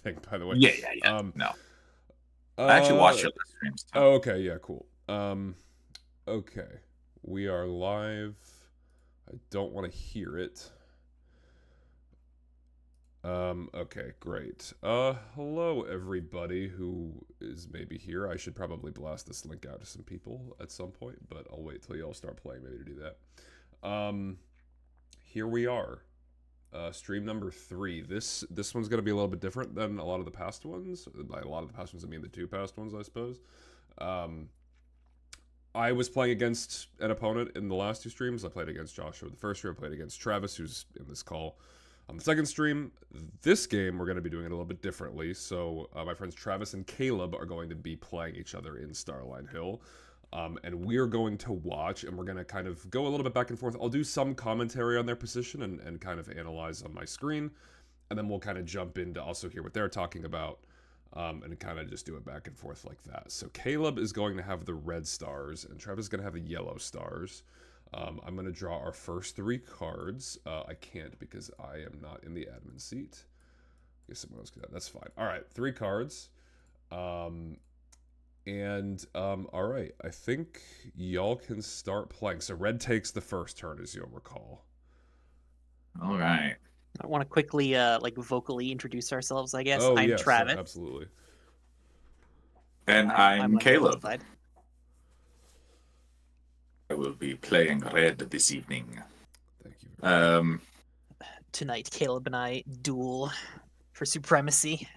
thing, by the way. Yeah. No. I actually watched your streams too. Oh, okay, yeah, cool. Okay. We are live. I don't want to hear it. Okay, great. Hello everybody who is maybe here. I should probably blast this link out to some people at some point, but I'll wait till y'all start playing maybe to do that. Here we are. Stream number 3. This one's gonna be a little bit different than a lot of the past ones. By a lot of the past ones, I mean the 2 past ones, I suppose. I was playing against an opponent in the last 2 streams. I played against Joshua the first stream. I played against Travis, who's in this call, on the second stream. This game, we're going to be doing it a little bit differently. So my friends Travis and Caleb are going to be playing each other in Starline Hill. And we're going to watch, and we're going to kind of go a little bit back and forth. I'll do some commentary on their position and kind of analyze on my screen. And then we'll kind of jump in to also hear what they're talking about. And kind of just do it back and forth like that. So Caleb is going to have the red stars, and Travis is going to have the yellow stars. I'm going to draw our first 3 cards. I can't because I am not in the admin seat. I guess someone else could. That's fine. All right, 3 cards. All right, I think y'all can start playing. So red takes the first turn, as you'll recall. All right. I want to quickly, vocally introduce ourselves, I guess. Oh, I'm yes, Travis. Absolutely. And I'm Caleb. Side. I will be playing red this evening. Thank you very much. Tonight, Caleb and I duel for supremacy.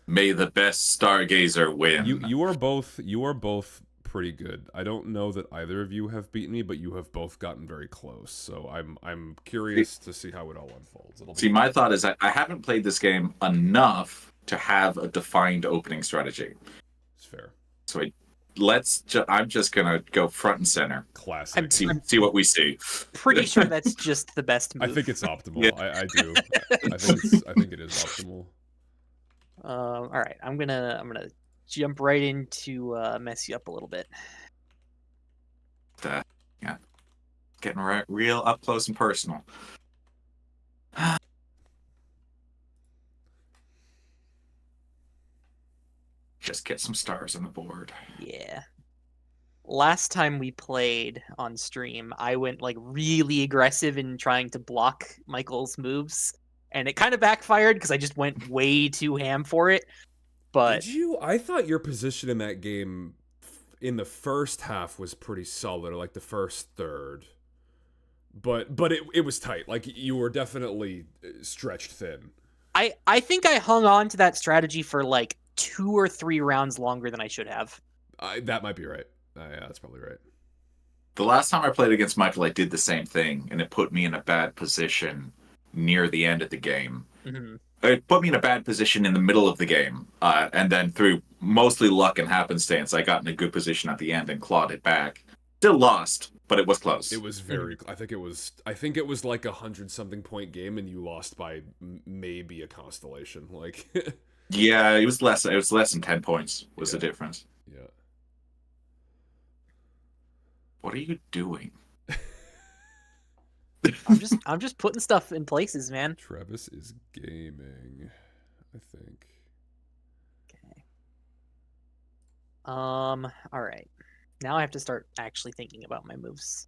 May the best stargazer win. You are both pretty good. I don't know that either of you have beaten me, but you have both gotten very close. So I'm curious to see how it all unfolds. My thought is I haven't played this game enough to have a defined opening strategy. It's fair. So I'm just gonna go front and center. Classic. See what we see. Pretty sure that's just the best move. I think it's optimal. Yeah. I do. I think it is optimal. All right, I'm gonna jump right into mess you up a little bit. Yeah, getting real up close and personal. Just get some stars on the board. Yeah. Last time we played on stream, I went like really aggressive in trying to block Michael's moves, and it kind of backfired because I just went way too ham for it. But Did you? I thought your position in that game in the first half was pretty solid, or like the first third. But it was tight. Like you were definitely stretched thin. I think I hung on to that strategy for like 2 or 3 rounds longer than I should have. That might be right. Yeah, that's probably right. The last time I played against Michael, I did the same thing, and it put me in a bad position near the end of the game. Mm-hmm. It put me in a bad position in the middle of the game, and then through mostly luck and happenstance, I got in a good position at the end and clawed it back. Still lost, but it was close. It was very. I think it was like 100-something point game, and you lost by maybe a constellation. Like. Yeah, it was less. It was less than 10 points. Was the difference? Yeah. What are you doing? I'm just putting stuff in places, man. Travis is gaming, I think. Okay. All right. Now I have to start actually thinking about my moves.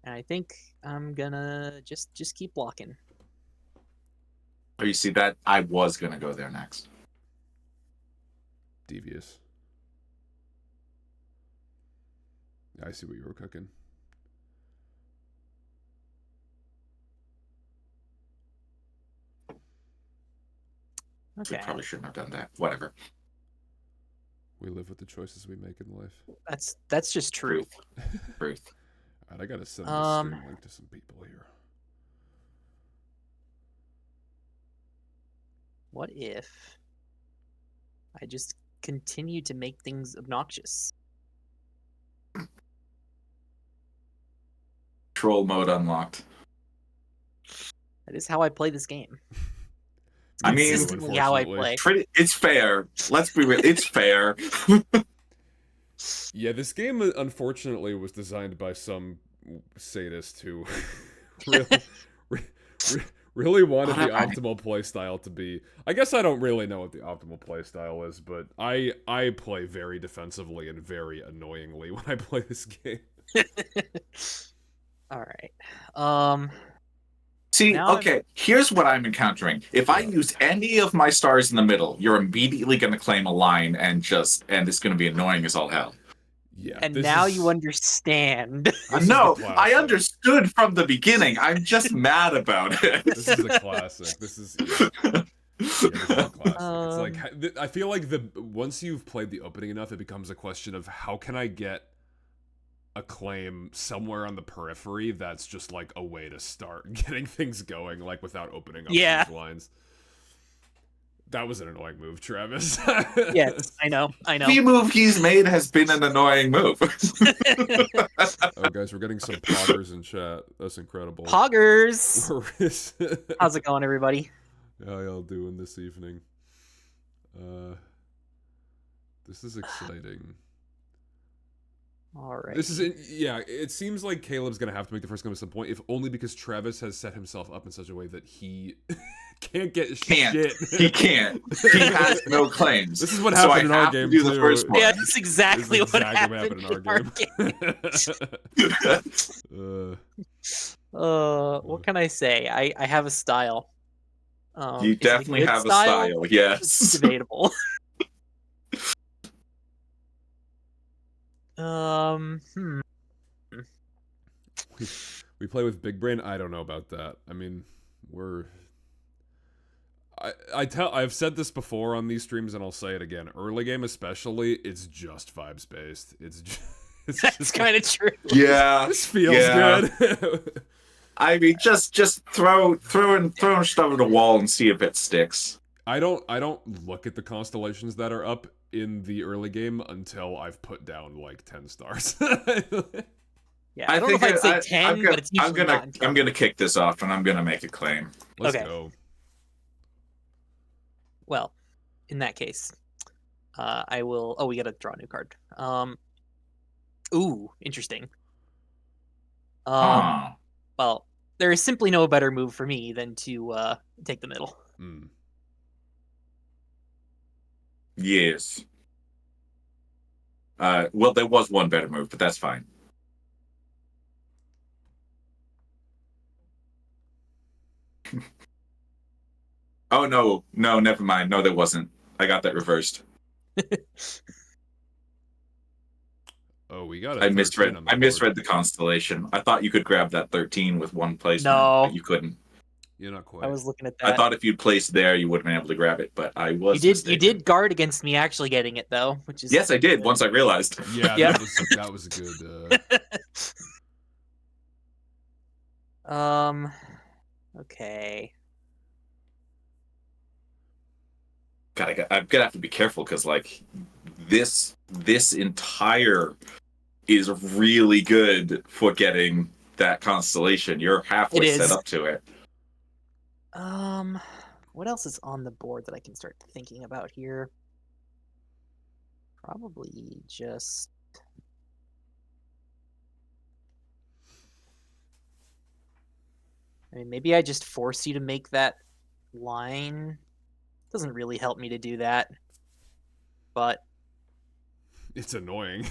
And I think I'm gonna just keep blocking. Oh, you see that? I was gonna go there next. Devious. I see what you were cooking. Okay. We probably shouldn't have done that. Whatever. We live with the choices we make in life. That's just truth. Truth. Alright, I gotta send this stream link to some people here. What if I just continue to make things obnoxious? Troll mode unlocked. That is how I play this game. I mean, consistently how I play. It's fair. Let's be real. It's fair. Yeah, this game unfortunately was designed by some sadist who really wanted the I- optimal playstyle to be. I guess I don't really know what the optimal playstyle is, but I play very defensively and very annoyingly when I play this game. All right. See, Now I'm- okay, here's what I'm encountering. If I Yeah. use any of my stars in the middle, you're immediately going to claim a line and it's going to be annoying as all hell. Yeah, And this now is, you understand. This is No, the I classic. understood from the beginning. I'm just mad about it. This is a classic. This is yeah, this is a classic. It's like I feel like once you've played the opening enough, it becomes a question of how can I get a claim somewhere on the periphery that's just like a way to start getting things going, like without opening up Yeah. these lines. That was an annoying move, Travis. Yes, I know. Every move he's made has been an annoying move. Oh, guys, we're getting some poggers in chat. That's incredible. Poggers. How How's it going, everybody? y'all doing this evening? This is exciting. All right. This is yeah. It seems like Caleb's gonna have to make the first game at some point, if only because Travis has set himself up in such a way that he can't get shit. He can't. He has no claims. This is what So happened in I our have to game do the too. first one. Yeah, that's exactly, This is what exactly happened in our game. What can I say? I have a style. You Is it definitely good have a style, It's yes. debatable. Hmm. We play with Big Brain. I don't know about that. I mean, I've said this before on these streams, and I'll say it again. Early game, especially, it's just vibes based. It's That's kind of true. Yeah. This feels Yeah. good. I mean, just throw stuff at a wall and see if it sticks. I don't look at the constellations that are up in the early game until I've put down like 10 stars. Yeah, I don't know if I'd say 10, but it's usually I'm not in 10. I'm gonna kick this off and I'm gonna make a claim. Let's Okay. go. Well, in that case, I will. Oh, we gotta draw a new card. Ooh, interesting. Well, there is simply no better move for me than to take the middle. Mm. Yes. Well, there was one better move, but that's fine. Oh no, never mind. No, there wasn't. I got that reversed. Oh, we got. I misread the constellation. I thought you could grab that 13 with one placement, No. but you couldn't. You're not quite. I was looking at that. I thought if you'd placed there, you would have been able to grab it, but I was. You mistaken. did guard against me actually getting it though, which is. Yes, I did. Once I realized. Yeah, Yeah. that was a good. Okay. God, I'm gonna have to be careful because like this entire is really good for getting that constellation. You're halfway It is. set up to it. What else is on the board that I can start thinking about here? Probably just. I mean, maybe I just force you to make that line. Doesn't really help me to do that, but It's annoying.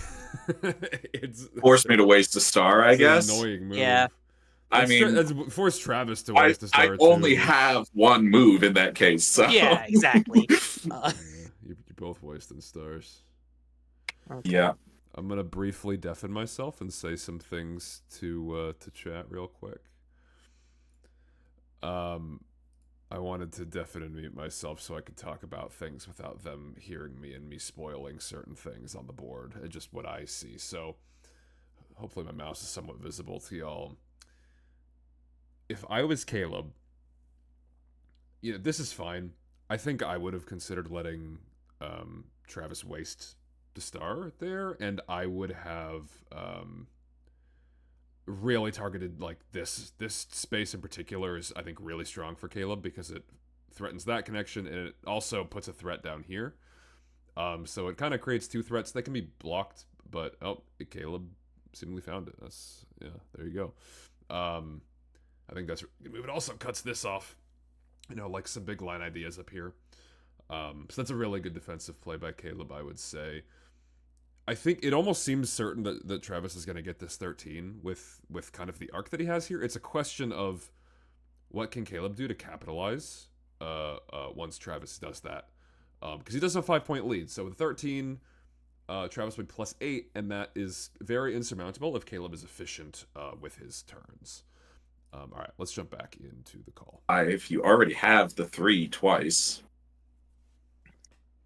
It's Forced me to waste a star, I it's an guess. annoying move. Yeah. I mean, it's forced Travis to waste a I star only too. have one move in that case. So. yeah, exactly. Yeah, you're both wasting stars. Okay. Yeah. I'm gonna briefly deafen myself and say some things to chat real quick. I wanted to deafen and mute myself so I could talk about things without them hearing me and me spoiling certain things on the board, just what I see. So hopefully my mouse is somewhat visible to y'all. If I was Caleb, this is fine. I think I would have considered letting Travis waste the star there, and I would have really targeted like this space in particular is I think really strong for Caleb because it threatens that connection and it also puts a threat down here. So it kind of creates two threats that can be blocked, but Caleb seemingly found it. There you go. I think that's a move. It also cuts this off. Like some big line ideas up here. So that's a really good defensive play by Caleb, I would say. I think it almost seems certain that Travis is going to get this 13 with kind of the arc that he has here. It's a question of what can Caleb do to capitalize once Travis does that. Because he does have a 5-point lead. So with 13, Travis would +8, and that is very insurmountable if Caleb is efficient with his turns. All right, let's jump back into the call. If you already have the 3 twice,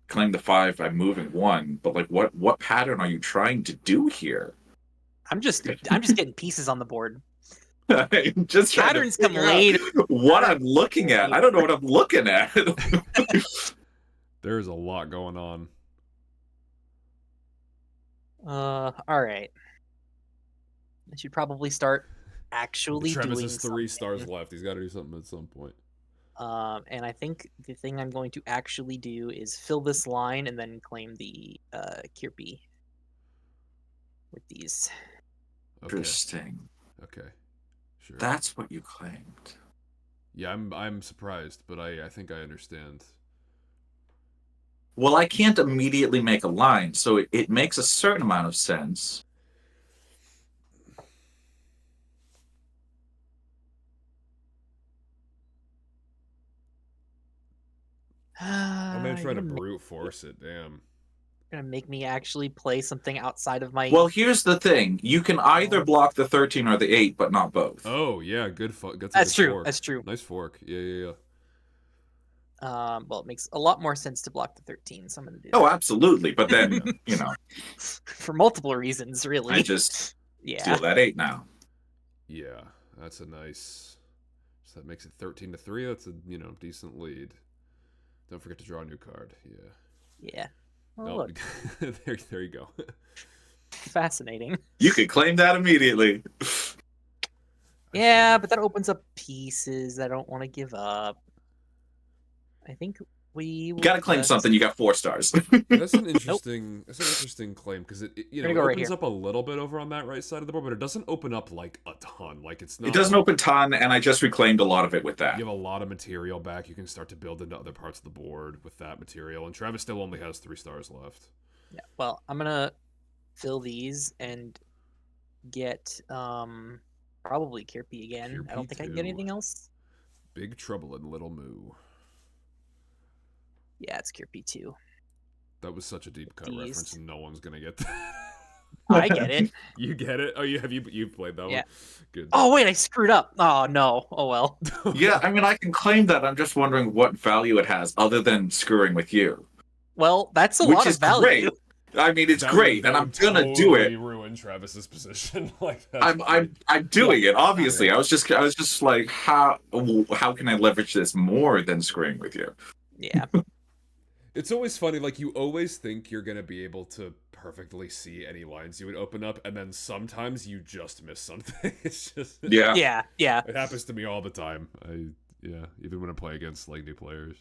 claim the 5 by moving 1. But like, what pattern are you trying to do here? I'm just getting pieces on the board. I'm just trying Patterns to come figure out later. what I'm looking at. I don't know what I'm looking at. There's a lot going on. All right. I should probably start actually Travis doing has 3 something. stars left. He's got to do something at some point. And I think the thing I'm going to actually do is fill this line and then claim the Kirby with these. Okay. Interesting. Okay. Sure. That's what you claimed. Yeah, I'm surprised, but I think I understand. Well, I can't immediately make a line, so it makes a certain amount of sense. I'm gonna try to You're brute force it. Damn. gonna make me actually play something outside of my. Well, here's the thing. You can either block the 13 or the 8, but not both. Oh yeah, good. That's That's good true. Fork. That's true. Nice fork. Yeah. Well, it makes a lot more sense to block the 13, so I'm gonna do Oh, that. absolutely. But then, For multiple reasons, really. I just yeah. steal that 8 now. Yeah, that's a nice. So that makes it 13-3. That's a decent lead. Don't forget to draw a new card. Yeah. Yeah. Oh, No, look, there you go. fascinating. You could claim that immediately. Yeah, but that opens up pieces I don't want to give up. I think we You gotta claim something. You got 4 stars. That's an interesting. That's an interesting claim because it Gonna go right opens here. up a little bit over on that right side of the board, but it doesn't open up like a ton. Like it's not. It doesn't open ton, and I just reclaimed a lot of it with that. You have a lot of material back. You can start to build into other parts of the board with that material. And Travis still only has 3 stars left. Yeah. Well, I'm gonna fill these and get probably Kirby again. I don't think I can get Kirby anything else. Big Trouble in Little Moo. Yeah, it's Kirby 2. That was such a deep cut These. reference, and no one's gonna get that. I get it. You get it? Oh, you've played that Yeah. one? Good. Oh wait, I screwed up. Oh no. Oh well. Yeah, I mean, I can claim that. I'm just wondering what value it has other than screwing with you. Well, that's a Which lot is of value. great. I mean, it's That great, would and I'm gonna do totally it. ruin Travis's position. Like that's I'm doing it. Obviously, I was just like, how can I leverage this more than screwing with you? Yeah. It's always funny, like you always think you're gonna be able to perfectly see any lines you would open up, and then sometimes you just miss something. It's just Yeah. Yeah. It happens to me all the time. Even when I play against like new players.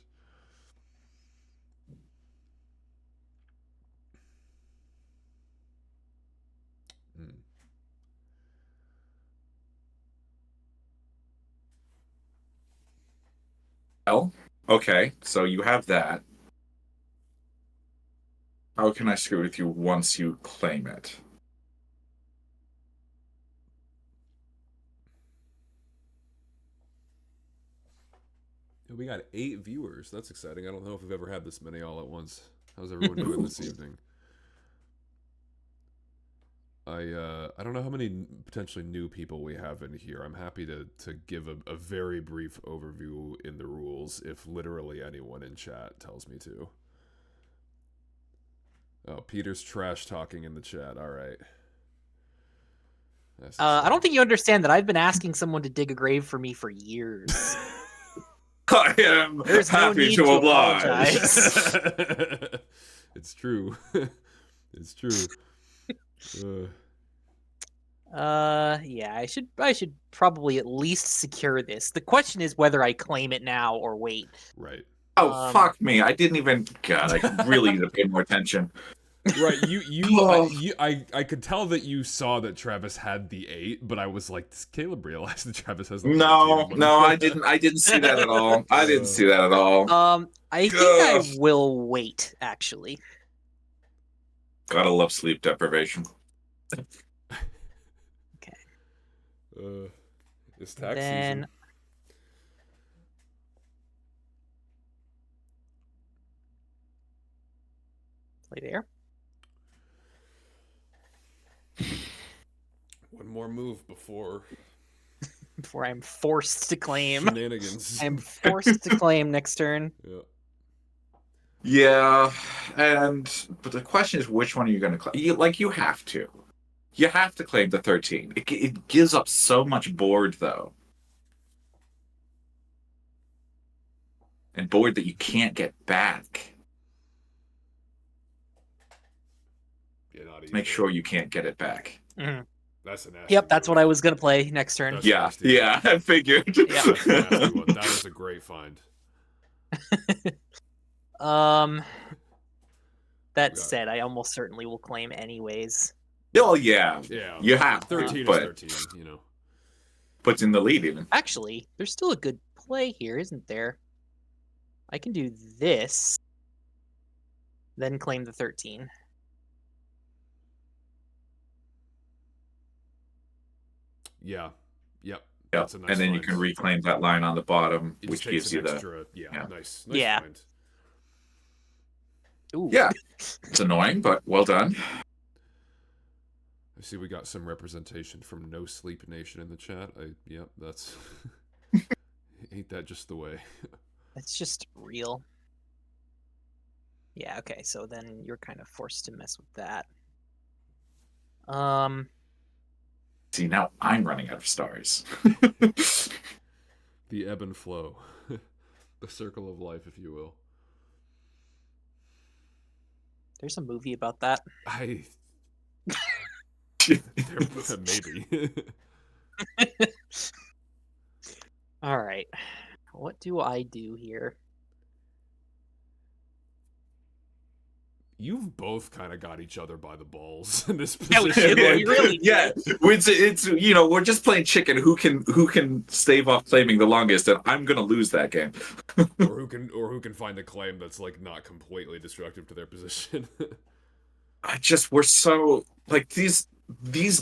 Well, okay, so you have that. How can I screw with you once you claim it? We got 8 viewers. That's exciting. I don't know if we've ever had this many all at once. How's everyone doing this evening? I don't know how many potentially new people we have in here. I'm happy to give a very brief overview in the rules if literally anyone in chat tells me to. Oh, Peter's trash talking in the chat. All right. I don't think you understand that I've been asking someone to dig a grave for me for years. I am There's no happy need to to oblige. apologize. It's true. It's true. Yeah, I should probably at least secure this. The question is whether I claim it now or wait. Right. Oh, fuck me. I didn't even... God, I really need to pay more attention. Right, Oh. I could tell that you saw that Travis had the 8, but I was like, does Caleb realize that Travis has the 13? No, I'm no, wondering- I didn't see that at all. I didn't see that at all. I think I Ugh. will wait, actually. Gotta love sleep deprivation. It's tax Then season. play there. One more move before Before I'm forced to claim. shenanigans. I'm forced to claim next turn. Yeah. Yeah, but the question is, which one are you going to claim? You have to. You have to claim the 13. It gives up so much board, though. And board that you can't get back. Yeah, not easy. Make sure you can't get it back. Mhm. That's a nasty Yep, that's move. what I was gonna play next turn. That's Yeah, nasty. yeah, I figured. Yeah. That's a nasty one. That was a great find. That Got said, I almost certainly will claim anyways. Oh, yeah. Yeah. You have 13 to, is but 13, you know. puts in the lead, even. Actually, there's still a good play here, isn't there? I can do this, then claim the 13. Yeah. Yep. Yep. That's a nice And then you find. can reclaim that line on the bottom, It which just takes gives an you extra. Yeah, yeah. nice. Nice Yeah. find. Ooh. Yeah. It's annoying, but well done. I see we got some representation from No Sleep Nation in the chat. Yep, that's ain't that just the way. That's just real. Yeah, okay, so then you're kind of forced to mess with that. See, now I'm running out of stars. The ebb and flow. The circle of life, if you will. There's a movie about that. Maybe. All right. What do I do here? You've both kind of got each other by the balls in this Yeah, we position. do. We really do. Yeah, it's we're just playing chicken. Who can stave off claiming the longest? And I'm gonna lose that game. or who can find a claim that's like not completely destructive to their position. We're so like these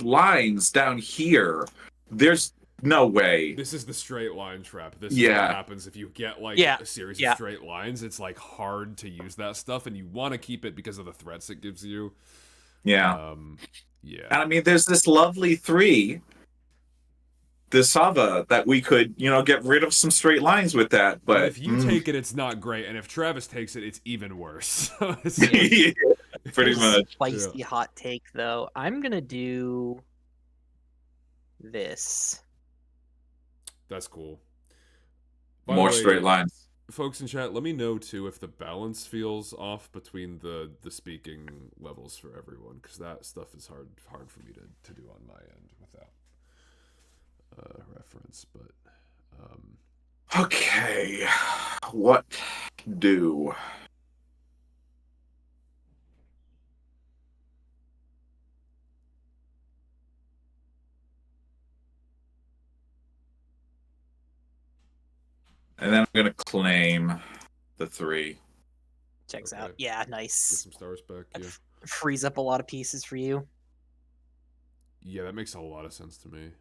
lines down here. There's no way. This is the straight line trap. This is Yeah. what happens if you get like Yeah. a series Yeah. of straight lines. It's like hard to use that stuff, and you want to keep it because of the threats it gives you. Yeah. Yeah. And I mean, there's this lovely 3, the Sava, that we could, get rid of some straight lines with that. But if you take it, it's not great, and if Travis takes it, it's even worse. It's yeah, pretty Here's much. Spicy hot take, though. I'm gonna do this. That's cool. By the More way, straight lines. folks in chat, let me know too if the balance feels off between the speaking levels for everyone, because that stuff is hard for me to do on my end without reference. But Okay, what do? And then I'm gonna claim the 3. Checks Okay. out. Yeah, get nice. some stars back. Yeah, Frees up a lot of pieces for you. yeah, that makes a lot of sense to me.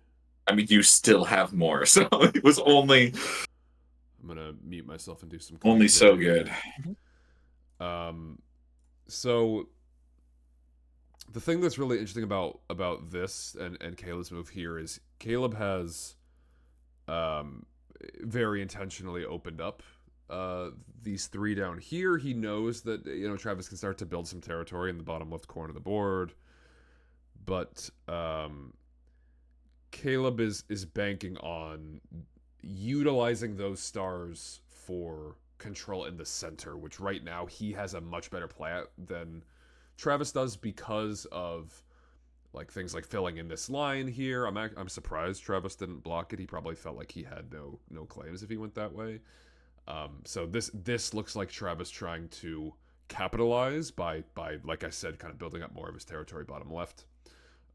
I mean, you still have more, so it was only I'm gonna mute myself and do some only claims so here. good. So the thing that's really interesting about this and Caleb's move here is Caleb has very intentionally opened up these 3 down here. He knows that Travis can start to build some territory in the bottom left corner of the board, but Caleb is banking on utilizing those stars for control in the center, which right now he has a much better play at than Travis does because of like things like filling in this line here. I'm surprised Travis didn't block it. He probably felt like he had no claims if he went that way. So this looks like Travis trying to capitalize by like I said, kind of building up more of his territory bottom left.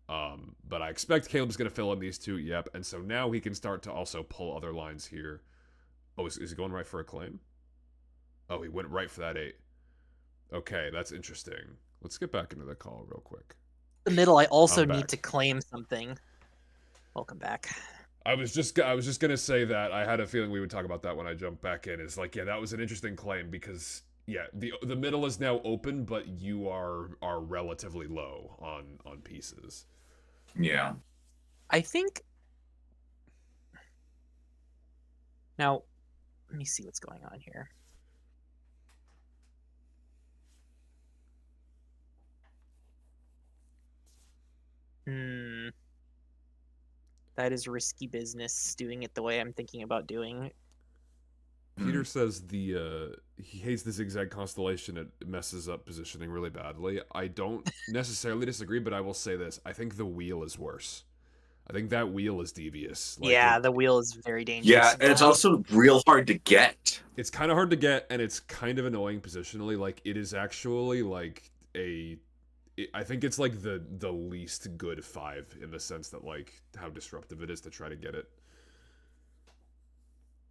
But I expect Caleb's going to fill in these two. Yep. And so now he can start to also pull other lines here. Oh, is he going right for a claim? Oh, he went right for that 8. Okay, that's interesting. Let's get back into the call real quick. The middle, I also I'm need back. to claim something. Welcome back. I was just gonna say that I had a feeling we would talk about that when I jumped back in. Is like, yeah, that was an interesting claim because yeah, the middle is now open, but you are relatively low on pieces. Yeah. I think now. Let me see what's going on here. That is risky business, doing it the way I'm thinking about doing it. Peter says he hates the zigzag constellation. It messes up positioning really badly. I don't necessarily disagree, but I will say this: I think the wheel is worse. I think that wheel is devious. Like Yeah, the wheel is very dangerous. Yeah, and it's also real hard to get. It's kind of hard to get, and it's kind of annoying positionally. Like it is actually like I think it's like the least good 5 in the sense that like how disruptive it is to try to get it.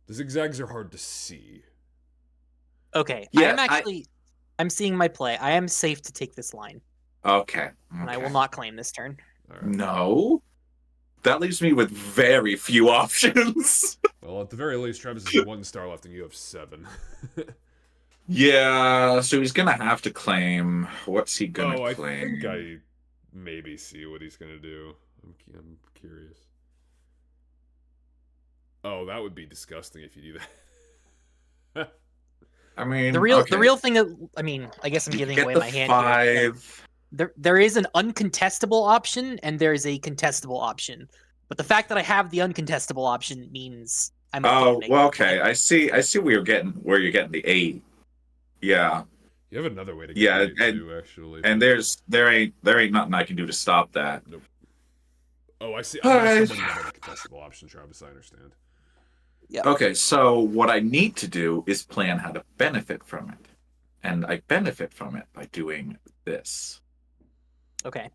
The zigzags are hard to see. Okay, Yeah, I'm seeing my play. I am safe to take this line, Okay. and I will not claim this turn. All right. No. That leaves me with very few options. Well, at the very least, Travis has 1 star left, and you have 7. Yeah, so he's gonna have to claim. What's he gonna I claim? think I maybe see what he's gonna do. I'm curious. Oh, that would be disgusting if you do that. I mean, The real thing. I mean, I guess I'm you giving get away the my hand 5. here. There is an uncontestable option and there is a contestable option. But the fact that I have the uncontestable option means I'm okay to make Well, that okay. play. I see where you're getting the 8. Yeah. You have another way to get Yeah, the 8 too, actually. And there ain't nothing I can do to stop that. Nope. Oh, I see. All I right. somebody have a contestable option, Travis. I understand. Yeah. Okay, so what I need to do is plan how to benefit from it. And I benefit from it by doing this. Okay.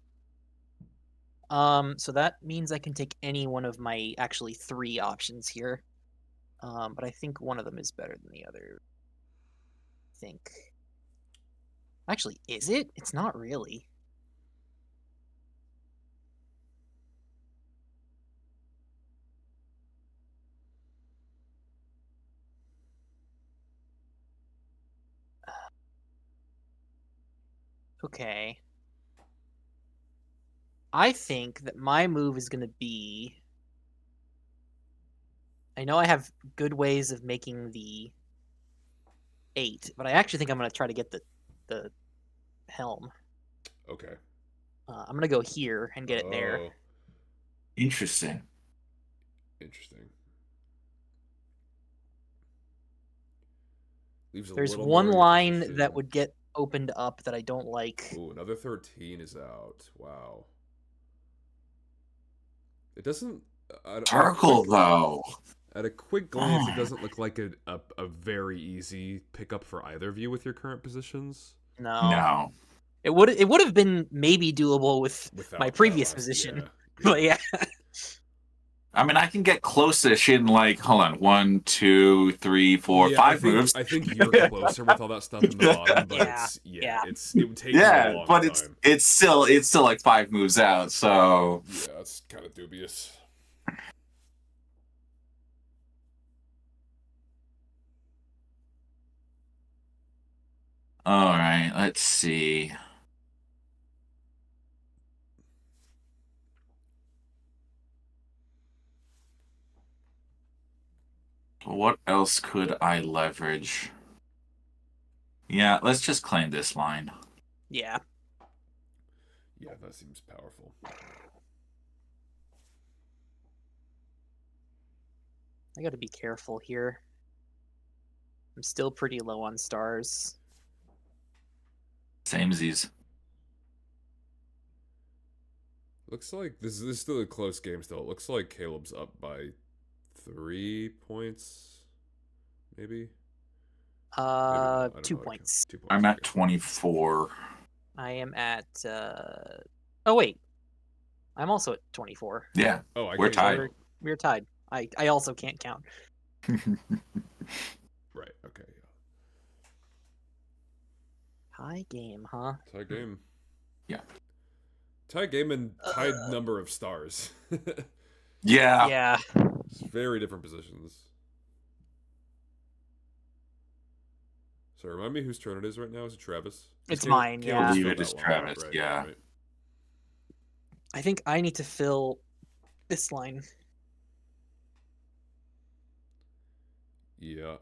So that means I can take any one of my actually 3 options here. But I think one of them is better than the other. I think. Actually, is it? It's not really. Okay. I think that my move is going to be. I know I have good ways of making the 8, but I actually think I'm going to try to get the helm. Okay. I'm going to go here and get it there. Oh, Interesting. interesting. Leaves a There's little one more line position. that would get opened up that I don't like. Ooh, another 13 is out. Wow. It doesn't. Circle, though. At a quick glance, it doesn't look like a very easy pickup for either of you with your current positions. No. It would have been maybe doable with Without my that previous last- position. yeah. But yeah. I mean, I can get close-ish in, like, hold on, 1, 2, 3, 4, Yeah, 5 moves. I think you're closer with all that stuff in the bottom, but Yeah. it would take you a Yeah, long but time. it's still like 5 moves out. So Yeah, it's kind of dubious. all right, let's see. What else could I leverage? Yeah, let's just claim this line. Yeah. Yeah, that seems powerful. I got to be careful here. I'm still pretty low on stars. Samesies. Looks like this is still a close game. Still, it looks like Caleb's up by 3 points, maybe. I don't 2 know. points. 2 points. I'm at okay. 24. I am at. Oh wait, I'm also at 24. Yeah, Oh, I we're can't tied. count. We're tied. I also can't count. Right. Okay. Yeah. Tie game, huh? Tie game. Yeah. Tie game and tied number of stars. Yeah. Yeah. It's very different positions. So remind me whose turn it is right now. Is it Travis? It's mine, I yeah. believe it is Travis, yeah. Right. I think I need to fill this line. Yeah.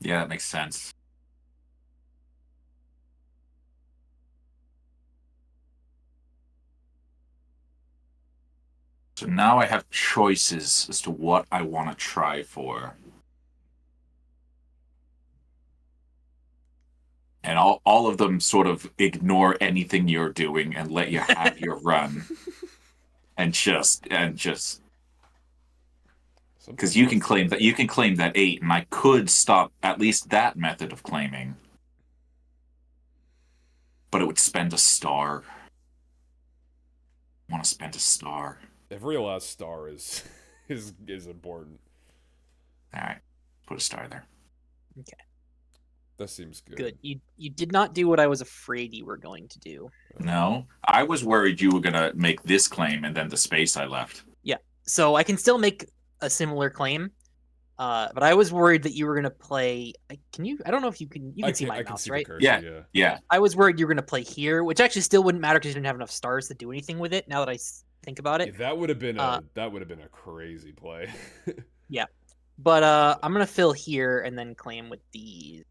Yeah, that makes sense. So now I have choices as to what I want to try for. And all of them sort of ignore anything you're doing and let you have your run. And just because you can claim that 8, and I could stop at least that method of claiming. But it would spend a star. I want to spend a star. Every last star is is important. Alright. Put a star there. Okay. That seems good. Good. You did not do what I was afraid you were going to do. No. I was worried you were gonna make this claim and then the space I left. Yeah. So I can still make a similar claim. But I was worried that you were gonna play. Can you? I don't know if you can. You can see my I can mouse, see right? the cursor, Yeah. Yeah. I was worried you were gonna play here, which actually still wouldn't matter because you didn't have enough stars to do anything with it. Now that I think about it, Yeah, that would have been a crazy play. yeah. But I'm gonna fill here and then claim with these.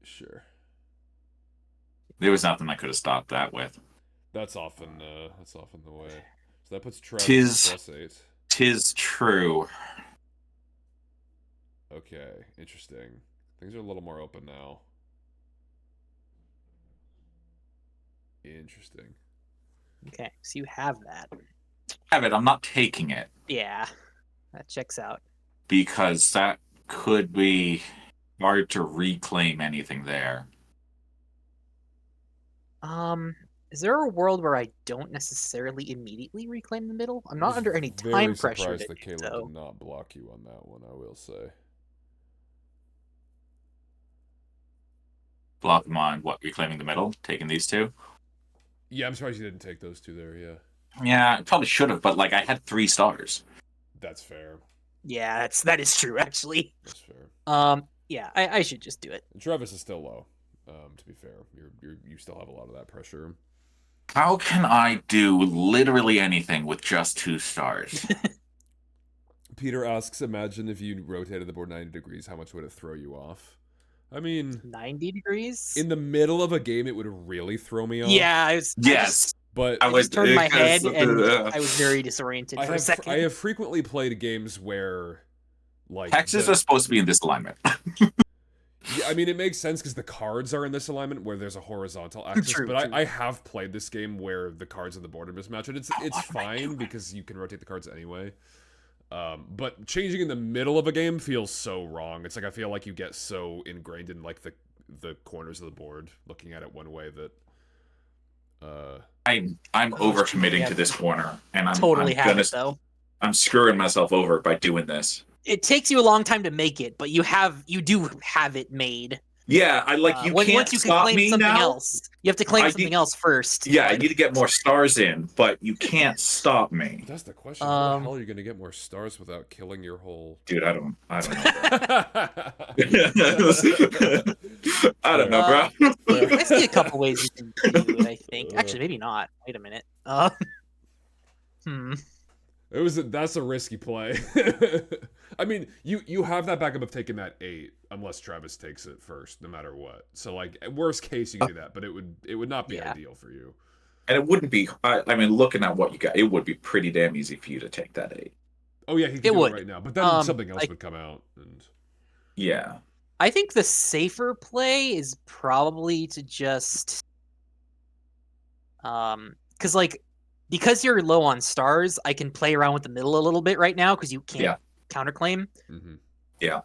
Sure. There was nothing I could have stopped that with. That's often the way. So that puts Travis Tis- plus 8. 'Tis true. Okay, interesting. Things are a little more open now. Interesting. Okay, so you have that. Have it. I'm not taking it Yeah, that checks out. because that could be hard to reclaim anything there. Is there a world where I don't necessarily immediately reclaim the middle? I'm not was under any very time pressure surprised to that do Caleb so. did not block you on that one, I will say. Block them on what? Reclaiming the middle? Taking these two? Yeah, I'm surprised you didn't take those two there, yeah. Yeah, I probably should have, but like I had 3 stars. That's fair. Yeah, that is true actually. That's fair. Yeah, I should just do it. And Travis is still low. To be fair, you still have a lot of that pressure. How can I do literally anything with just 2 stars? Peter asks, imagine if you rotated the board 90 degrees, how much would it throw you off? I mean, 90 degrees? in the middle of a game, it would really throw me off. Yeah, Yes. But I just turned my head and uh, I was very disoriented for a second. I have frequently played games where, like, Hexes are supposed to be in this alignment. yeah, I mean, it makes sense because the cards are in this alignment where there's a horizontal axis. True, but true. I have played this game where the cards on the board are mismatched, and it's fine because you can rotate the cards anyway. But changing in the middle of a game feels so wrong. It's like I feel like you get so ingrained in like the corners of the board, looking at it one way that. I'm overcommitting to this corner, and I'm totally I'm have gonna, it though. I'm screwing myself over by doing this. It takes you a long time to make it, but you do have it made. Yeah, I like you can't once you can stop claim me something now. else. You have to claim something else first. Yeah, I need to get more stars in, but you can't stop me. That's the question. How the hell are you going to get more stars without killing your whole? Dude, I don't know. I don't know, bro. I see a couple ways you can do it. I think actually maybe not. Wait a minute. That's a risky play. I mean, you have that backup of taking that 8 unless Travis takes it first, no matter what. So like, worst case you can do that, but it would not be ideal for you. And it wouldn't be. I mean, looking at what you got, it would be pretty damn easy for you to take that 8. Oh yeah, he can do it right now, but then something else would come out. And yeah, I think the safer play is probably to just, because you're low on stars, I can play around with the middle a little bit right now because you can't counterclaim. Mm-hmm. Yeah.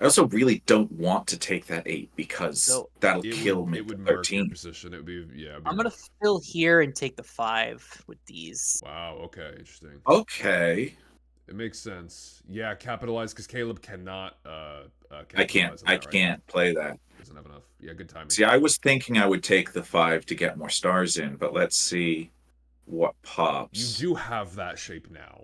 I also really don't want to take that 8 because So that'll It kill would me it to would mark your 13. position. It would be it'd be I'm gonna rough. fill here and take the 5 with these. Wow. Okay. Interesting. Okay. It makes sense. Yeah, capitalize because Caleb cannot I can't capitalize on I that, right? can't play that. Doesn't have enough. Yeah, good timing. See, I was thinking I would take the 5 to get more stars in, but let's see what You pops. do have that shape now,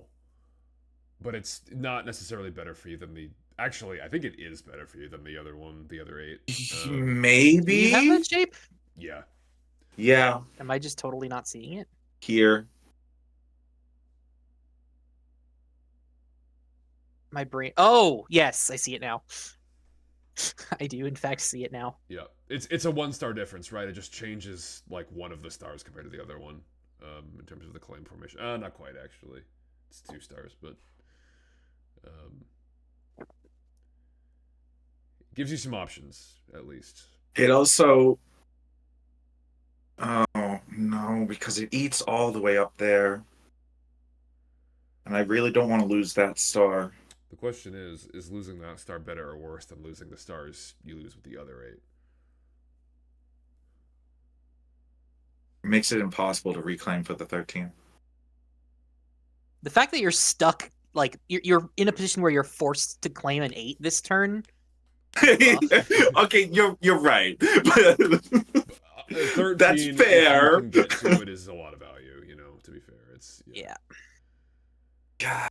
but it's not necessarily better for you than the. Actually, I think it is better for you than the other one, the other 8. Do you have Maybe? that shape? Yeah. Yeah, Am I just totally not seeing it? here. My brain. Oh, yes, I see it now. I do, in fact, see it now. Yeah. It's a 1-star difference, right? It just changes like one of the stars compared to the other one, in terms of the claim formation. Not quite actually. It's 2 stars, but gives you some options at least. It also. Oh, no, because it eats all the way up there. And I really don't want to lose that star. The question is losing that star better or worse than losing the stars you lose with the other 8? It makes it impossible to reclaim for the 13. The fact that you're stuck, like you're in a position where you're forced to claim an 8 this turn. Okay, you're right. 13, That's if fair. you can get to it, is a lot of value, to be fair. It's Yeah. God,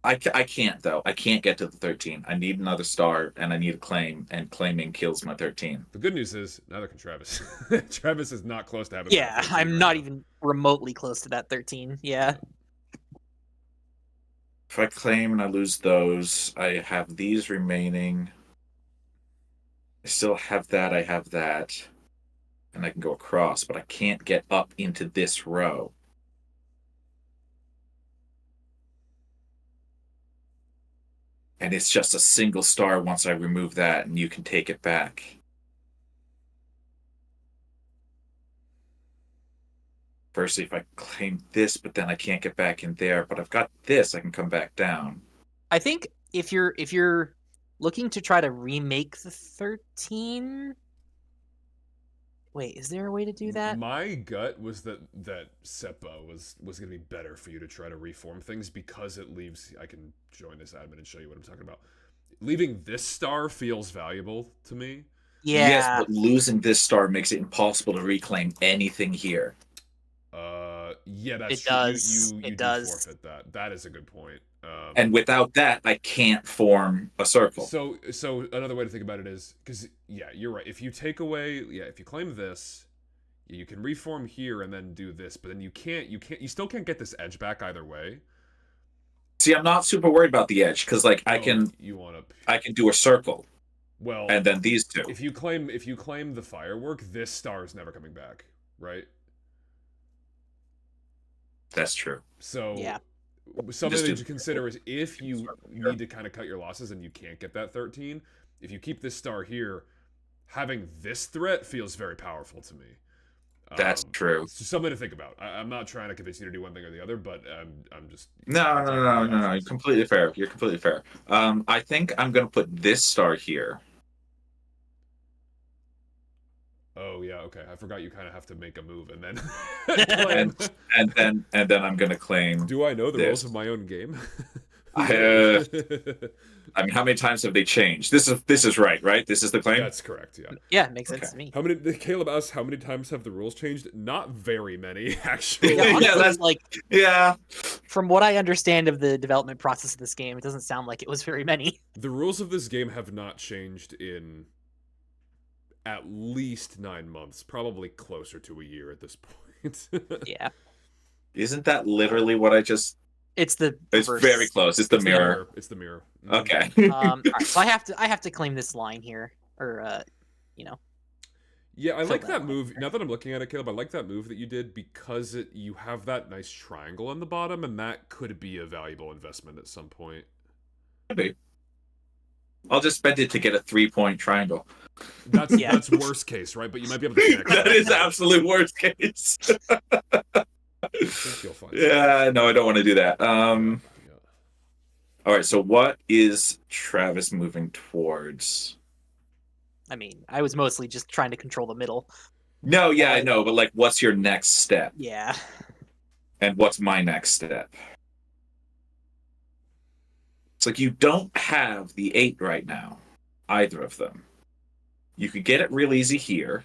I can't though. I can't get to the 13. I need another star and I need a claim, and claiming kills my 13. The good news is neither can Travis. Travis is not close to having Yeah, that 13 I'm right not now. even remotely close to that 13. Yeah. If I claim and I lose those, I have these remaining. I still have that, I have that. And I can go across, but I can't get up into this row. And it's just a single star once I remove that, and you can take it back. Firstly, if I claim this, but then I can't get back in there, but I've got this, I can come back down. I think if you're looking to try to remake the 13. Wait, is there a way to do that? My gut was that Seppa was going to be better for you to try to reform things because it leaves. I can join this admin and show you what I'm talking about. Leaving this star feels valuable to me. Yeah. Yes, but losing this star makes it impossible to reclaim anything here. Yeah, that's It true. does. You It do does. forfeit that. That is a good point. And without that, I can't form a circle. So another way to think about it is because you're right. If you take away, if you claim this, you can reform here and then do this, but then you still can't get this edge back either way. See, I'm not super worried about the edge because, like, I can do a circle. Well, and then these two. If you claim the firework, this star is never coming back, right? That's true. So yeah. Something that you consider is if you need to kind of cut your losses and you can't get that 13, if you keep this star here, having this threat feels very powerful to me. That's true. It's just something to think about. I'm not trying to convince you to do one thing or the other, but I'm just... No. You're completely fair. You're completely fair. I think I'm going to put this star here. Oh yeah, okay. I forgot you kind of have to make a move and then and then I'm gonna claim. Do I know the this. rules of my own game? I mean, how many times have they changed? This is right? This is the claim. That's correct. Yeah. Yeah, it makes sense to me. How many? Caleb asked, how many times have the rules changed? Not very many, actually. Yeah, honestly, that's like From what I understand of the development process of this game, it doesn't sound like it was very many. The rules of this game have not changed in at least 9 months, probably closer to a year at this point. Yeah. Isn't that literally what I just? It's very close. It's the mirror. It's the mirror. Okay. All right, so I have to claim this line here, or Yeah, I like that line move. there. Now that I'm looking at it, Caleb, I like that move that you did because you have that nice triangle on the bottom, and that could be a valuable investment at some point. Maybe. I'll just spend it to get a 3-point triangle. That's worst case, right? But you might be able to connect. That is absolute worst case. I think you'll find Yeah, no, I don't want to do that. All right. So what is Travis moving towards? I mean, I was mostly just trying to control the middle. No, yeah, I Like- know, but like, what's your next step? Yeah. And what's my next step? It's like you don't have the 8 right now, either of them. You could get it real easy here.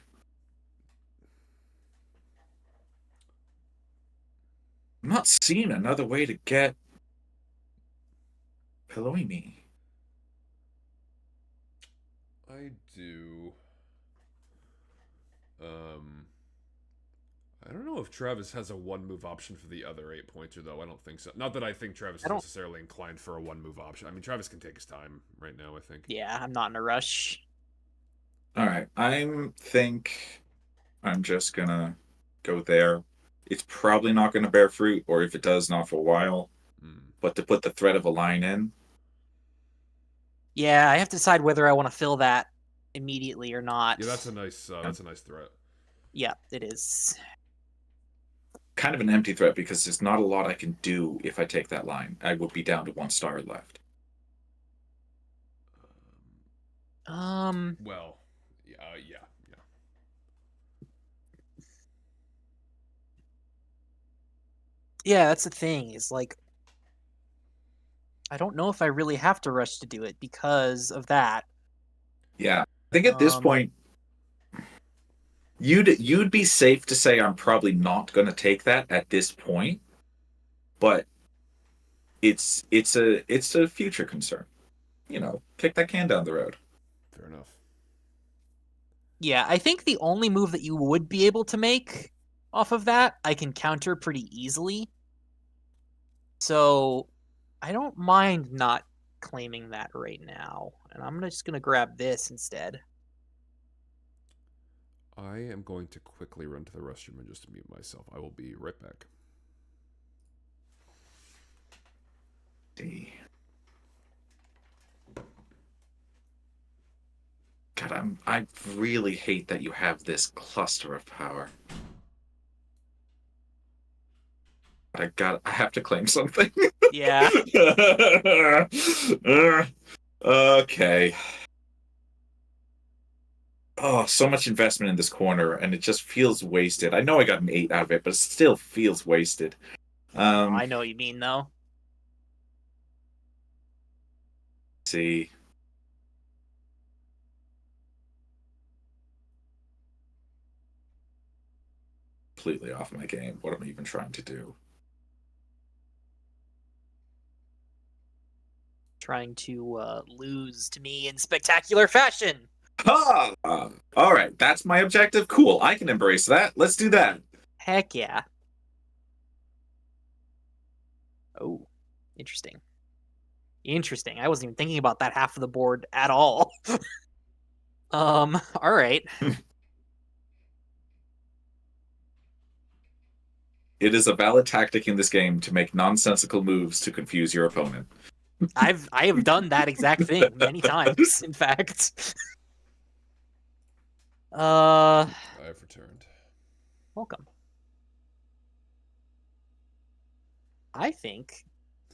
I'm not seeing another way to get Pillowy Me. I do. I don't know if Travis has a one move option for the other 8-pointer, though. I don't think so. Not that I think Travis I is don't. necessarily inclined for a one move option. I mean, Travis can take his time right now, I think. Yeah, I'm not in a rush. All right, think I'm just gonna go there. It's probably not gonna bear fruit, or if it does, not for a while. Mm. But to put the threat of a line in, Yeah, I have to decide whether I want to fill that immediately or not. Yeah, that's a nice threat. Yeah, it is. kind of an empty threat because there's not a lot I can do if I take that line. I would be down to 1 star left. Well, yeah. Yeah, that's the thing. Is like, I don't know if I really have to rush to do it because of that. Yeah, I think at this point, you'd be safe to say I'm probably not going to take that at this point, but it's a future concern. You know, kick that can down the road. Fair enough. Yeah, I think the only move that you would be able to make off of that, I can counter pretty easily. So I don't mind not claiming that right now. And I'm just gonna grab this instead. I am going to quickly run to the restroom and just mute myself. I will be right back. God, I really hate that you have this cluster of power. I have to claim something. Yeah. Okay. Oh, so much investment in this corner, and it just feels wasted. I know I got an 8 out of it, but it still feels wasted. I know what you mean though. See. Completely off my game. What am I even trying to do? Trying to lose to me in spectacular fashion. Ha! All right, that's my objective. Cool. I can embrace that. Let's do that. Heck yeah. Oh, interesting. Interesting. I wasn't even thinking about that half of the board at all. All right. It is a valid tactic in this game to make nonsensical moves to confuse your opponent. I have done that exact thing many times, in fact. I have returned. Welcome. I think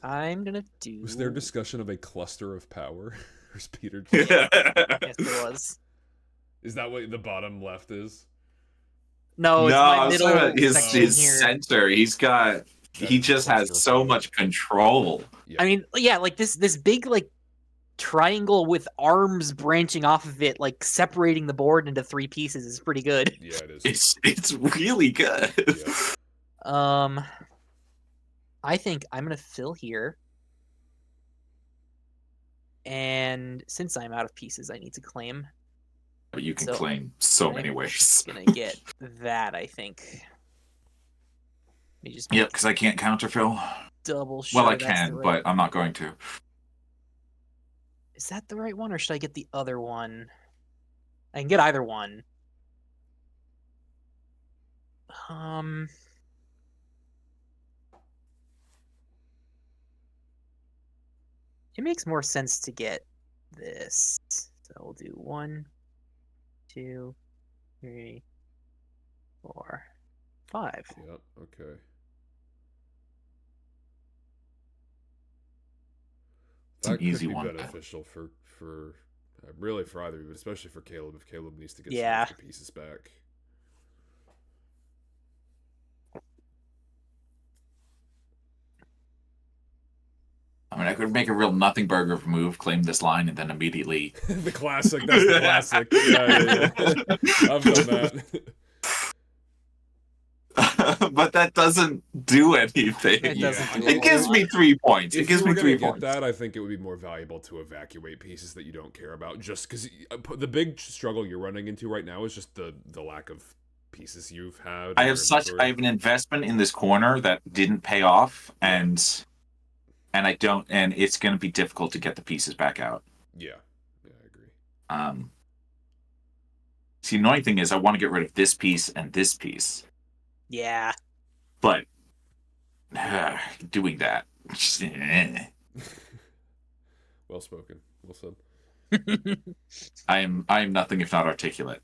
I'm gonna do. Was there discussion of a cluster of power? Or is Peter? Yes, there was. Is that what the bottom left is? No, it's No, my I was middle talking about section his here. center. He just has so much control. Yeah. I mean, yeah, like this big like triangle with arms branching off of it, like separating the board into 3 pieces is pretty good. Yeah, it is. It's really good. Yeah. I think I'm gonna fill here. And since I'm out of pieces, I need to claim. But you can So, claim so I'm many ways. Gonna get that, I think. Let me just Yep, because I can't counterfill. double sure. Well, I that's the can, right but I'm not one. going to. Is that the right one, or should I get the other one? I can get either one. It makes more sense to get this. So we'll do 1, 2, 3, 4, 5. Yep. Okay. It's an That could easy be one. beneficial for really for either of you, but especially for Caleb if Caleb needs to get some Yeah. extra pieces back. I mean, I could make a real nothing burger move, claim this line, and then immediately. The classic. That's the classic. Yeah. I've done that. But that doesn't do anything. It doesn't do It a gives lot. me 3 points. It If gives you me were gonna 3 get points. that, I think it would be more valuable to evacuate pieces that you don't care about. Just because the big struggle you're running into right now is just the lack of pieces you've had. I in have your such. I inventory. have an investment in this corner that didn't pay off, and I don't. And it's going to be difficult to get the pieces back out. Yeah, I agree. See, the annoying thing is, I want to get rid of this piece and this piece, Yeah. but doing that. Well spoken. Well said. I am nothing if not articulate.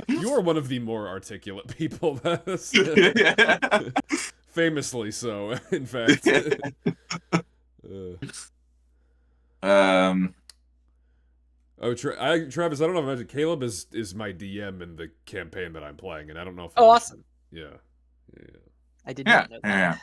You are one of the more articulate people. That's famously so. In fact. Oh, Travis, I don't know if I mentioned, Caleb is my DM in the campaign that I'm playing, and I don't know if Oh, awesome. Yeah. I did not know that. Yeah.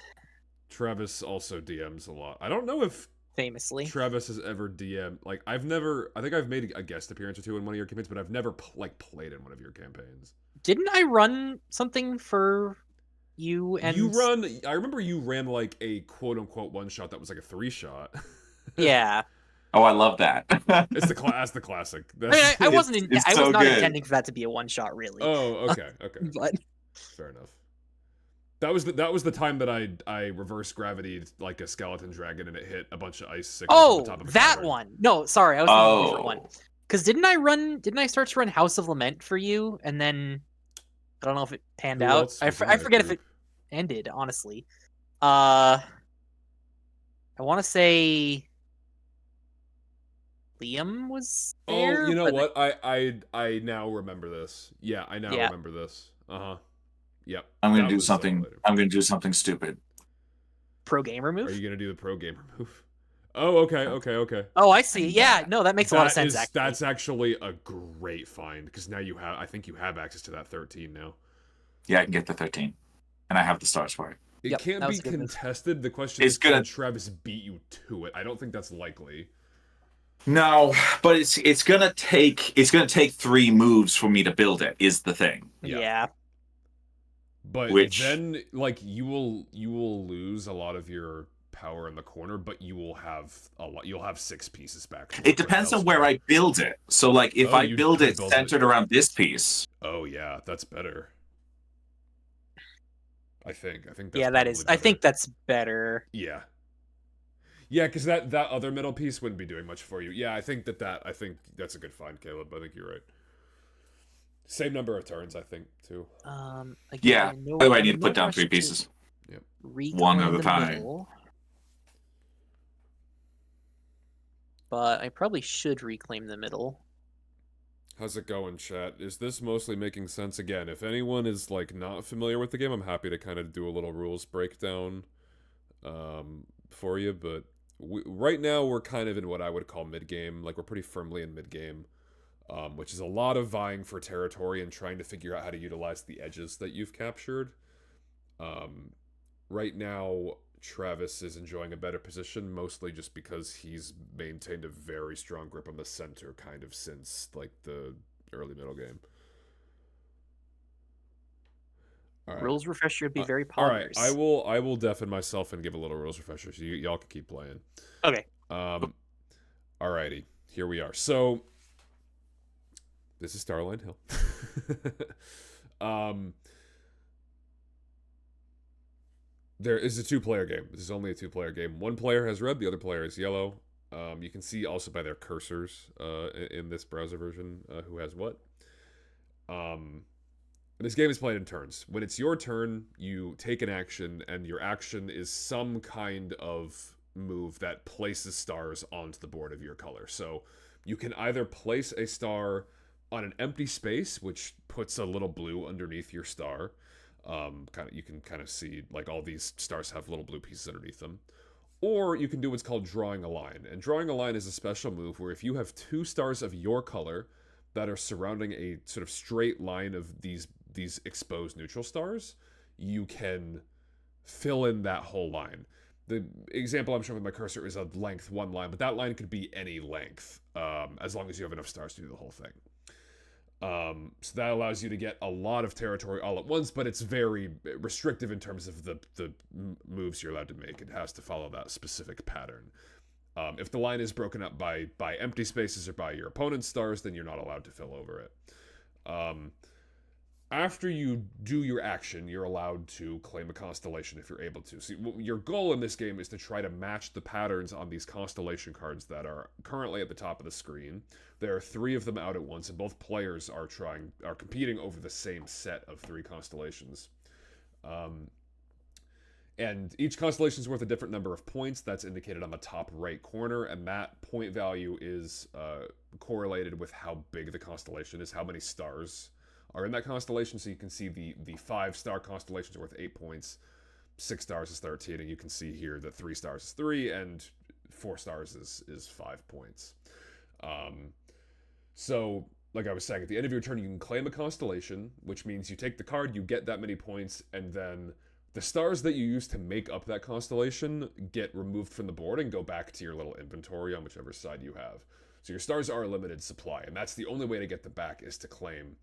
Travis also DMs a lot. I don't know if Famously. Travis has ever DM'd. Like, I think I've made a guest appearance or two in one of your campaigns, but I've never played in one of your campaigns. Didn't I run something for you and I remember you ran like a quote unquote one shot that was like a 3-shot. Yeah. Oh, I love that. That's the classic. I wasn't it's I was so not good. intending for that to be a one shot really. Oh, okay. But Fair enough. That was the time that I reverse gravitied like a skeleton dragon and it hit a bunch of ice sickles on the top of a that cavern. one. No, sorry, I was thinking of a different one. Because didn't I start to run House of Lament for you, and then I don't know if it panned Who out. else I was in that forget if group? it ended. Honestly, I want to say Liam was there. Oh, you know but what? I now remember this. Yeah, I now Yeah. remember this. Uh-huh. Yep. I'm that gonna do was, something. later. I'm gonna do something stupid. Pro gamer move. Are you gonna do the pro gamer move? Oh, okay. Oh, I see. Yeah, no, that makes a lot of sense. Actually, That's actually a great find because now I think you have access to that 13 now. Yeah, I can get the 13, and I have the stars for it. It Yep, can't that be was a good move. contested. The question It's is, can gonna- Travis beat you to it? I don't think that's likely. No, but it's gonna take 3 moves for me to build it. Is the thing. yeah. But then, like, you will lose a lot of your power in the corner, but you will have a lot. You'll have 6 pieces back. It depends on where I build it. So, like, if I build it centered around this piece. Oh yeah, that's better. I think. That's Yeah, that is. better. I think that's better. Yeah. Yeah, because that other middle piece wouldn't be doing much for you. Yeah, I think that's a good find, Caleb. I think you're right. Same number of turns, I think, too. Again, Yeah. By the way, I need to put down 3 pieces. Yep. One at a time. Middle, but I probably should reclaim the middle. How's it going, chat? Is this mostly making sense? Again, if anyone is like not familiar with the game, I'm happy to kind of do a little rules breakdown for you. But right now, we're kind of in what I would call mid-game. Like, we're pretty firmly in mid-game, which is a lot of vying for territory and trying to figure out how to utilize the edges that you've captured. Right now, Travis is enjoying a better position, mostly just because he's maintained a very strong grip on the center kind of since, like, the early middle game. All right. Rules refresher would be very All right, poggers. I will deafen myself and give a little rules refresher so y'all can keep playing. Okay. Alrighty, here we are. So, this is Starline Hill. There is a 2-player game. This is only a 2-player game. One player has red, the other player is yellow. You can see also by their cursors in this browser version who has what. This game is played in turns. When it's your turn, you take an action, and your action is some kind of move that places stars onto the board of your color. So you can either place a star on an empty space, which puts a little blue underneath your star. You can kind of see like all these stars have little blue pieces underneath them, Or you can do what's called drawing a line. And drawing a line is a special move where if you have 2 stars of your color that are surrounding a sort of straight line of these exposed neutral stars, you can fill in that whole line. The example I'm showing with my cursor is a length 1 line, but that line could be any length, as long as you have enough stars to do the whole thing. So that allows you to get a lot of territory all at once, but it's very restrictive in terms of the moves you're allowed to make. It has to follow that specific pattern. If the line is broken up by empty spaces or by your opponent's stars, then you're not allowed to fill over it. After you do your action, you're allowed to claim a constellation if you're able to. So your goal in this game is to try to match the patterns on these constellation cards that are currently at the top of the screen. There are 3 of them out at once, and both players are competing over the same set of 3 constellations. And each constellation is worth a different number of points. That's indicated on the top right corner, and that point value is correlated with how big the constellation is, how many stars are in that constellation. So you can see the 5-star constellations are worth 8 points, 6 stars is 13, and you can see here that 3 stars is 3, and 4 stars is 5 points. So, like I was saying, at the end of your turn, you can claim a constellation, which means you take the card, you get that many points, and then the stars that you use to make up that constellation get removed from the board and go back to your little inventory on whichever side you have. So your stars are a limited supply, and that's the only way to get them back is to claim.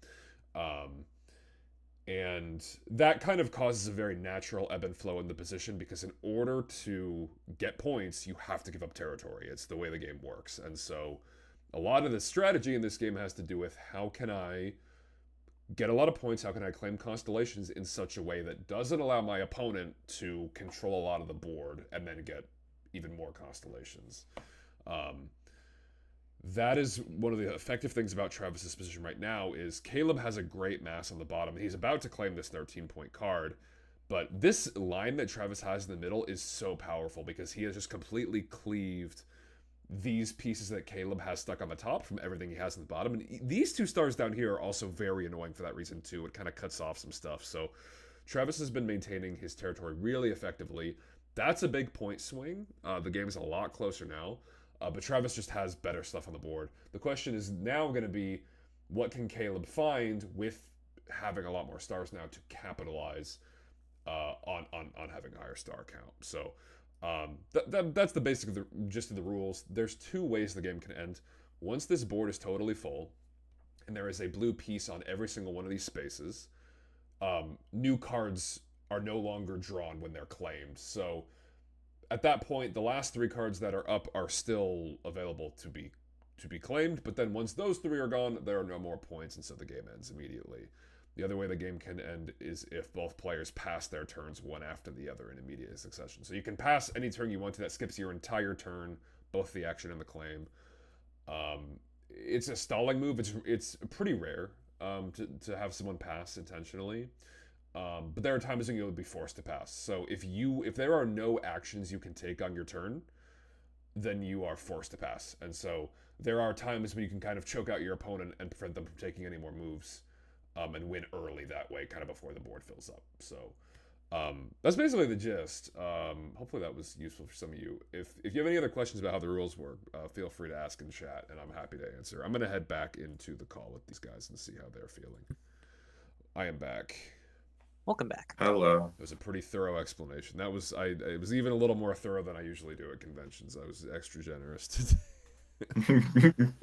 And that kind of causes a very natural ebb and flow in the position, because in order to get points, you have to give up territory. It's the way the game works. And so a lot of the strategy in this game has to do with how can I get a lot of points, how can I claim constellations in such a way that doesn't allow my opponent to control a lot of the board and then get even more constellations. That is one of the effective things about Travis's position right now is Caleb has a great mass on the bottom. He's about to claim this 13-point card, but this line that Travis has in the middle is so powerful because he has just completely cleaved these pieces that Caleb has stuck on the top from everything he has on the bottom. And these 2 stars down here are also very annoying for that reason too. It kind of cuts off some stuff. So Travis has been maintaining his territory really effectively. That's a big point swing. The game is a lot closer now. But Travis just has better stuff on the board. The question is now going to be, what can Caleb find with having a lot more stars now to capitalize on having a higher star count? So that's the basic of the gist of the rules. There's 2 ways the game can end. Once this board is totally full, and there is a blue piece on every single one of these spaces, new cards are no longer drawn when they're claimed. So at that point, the last 3 cards that are up are still available to be claimed, but then once those 3 are gone, there are no more points, and so the game ends immediately. The other way the game can end is if both players pass their turns one after the other in immediate succession. So you can pass any turn you want to. That skips your entire turn, both the action and the claim. It's a stalling move. It's pretty rare to have someone pass intentionally. But there are times when you'll be forced to pass. So if there are no actions you can take on your turn, then you are forced to pass. And so there are times when you can kind of choke out your opponent and prevent them from taking any more moves, and win early that way, kind of before the board fills up. So that's basically the gist. Hopefully that was useful for some of you. If you have any other questions about how the rules work, feel free to ask in chat, and I'm happy to answer. I'm going to head back into the call with these guys and see how they're feeling. I am back. Welcome back. Hello. It was a pretty thorough explanation. It was even a little more thorough than I usually do at conventions. I was extra generous today. I'm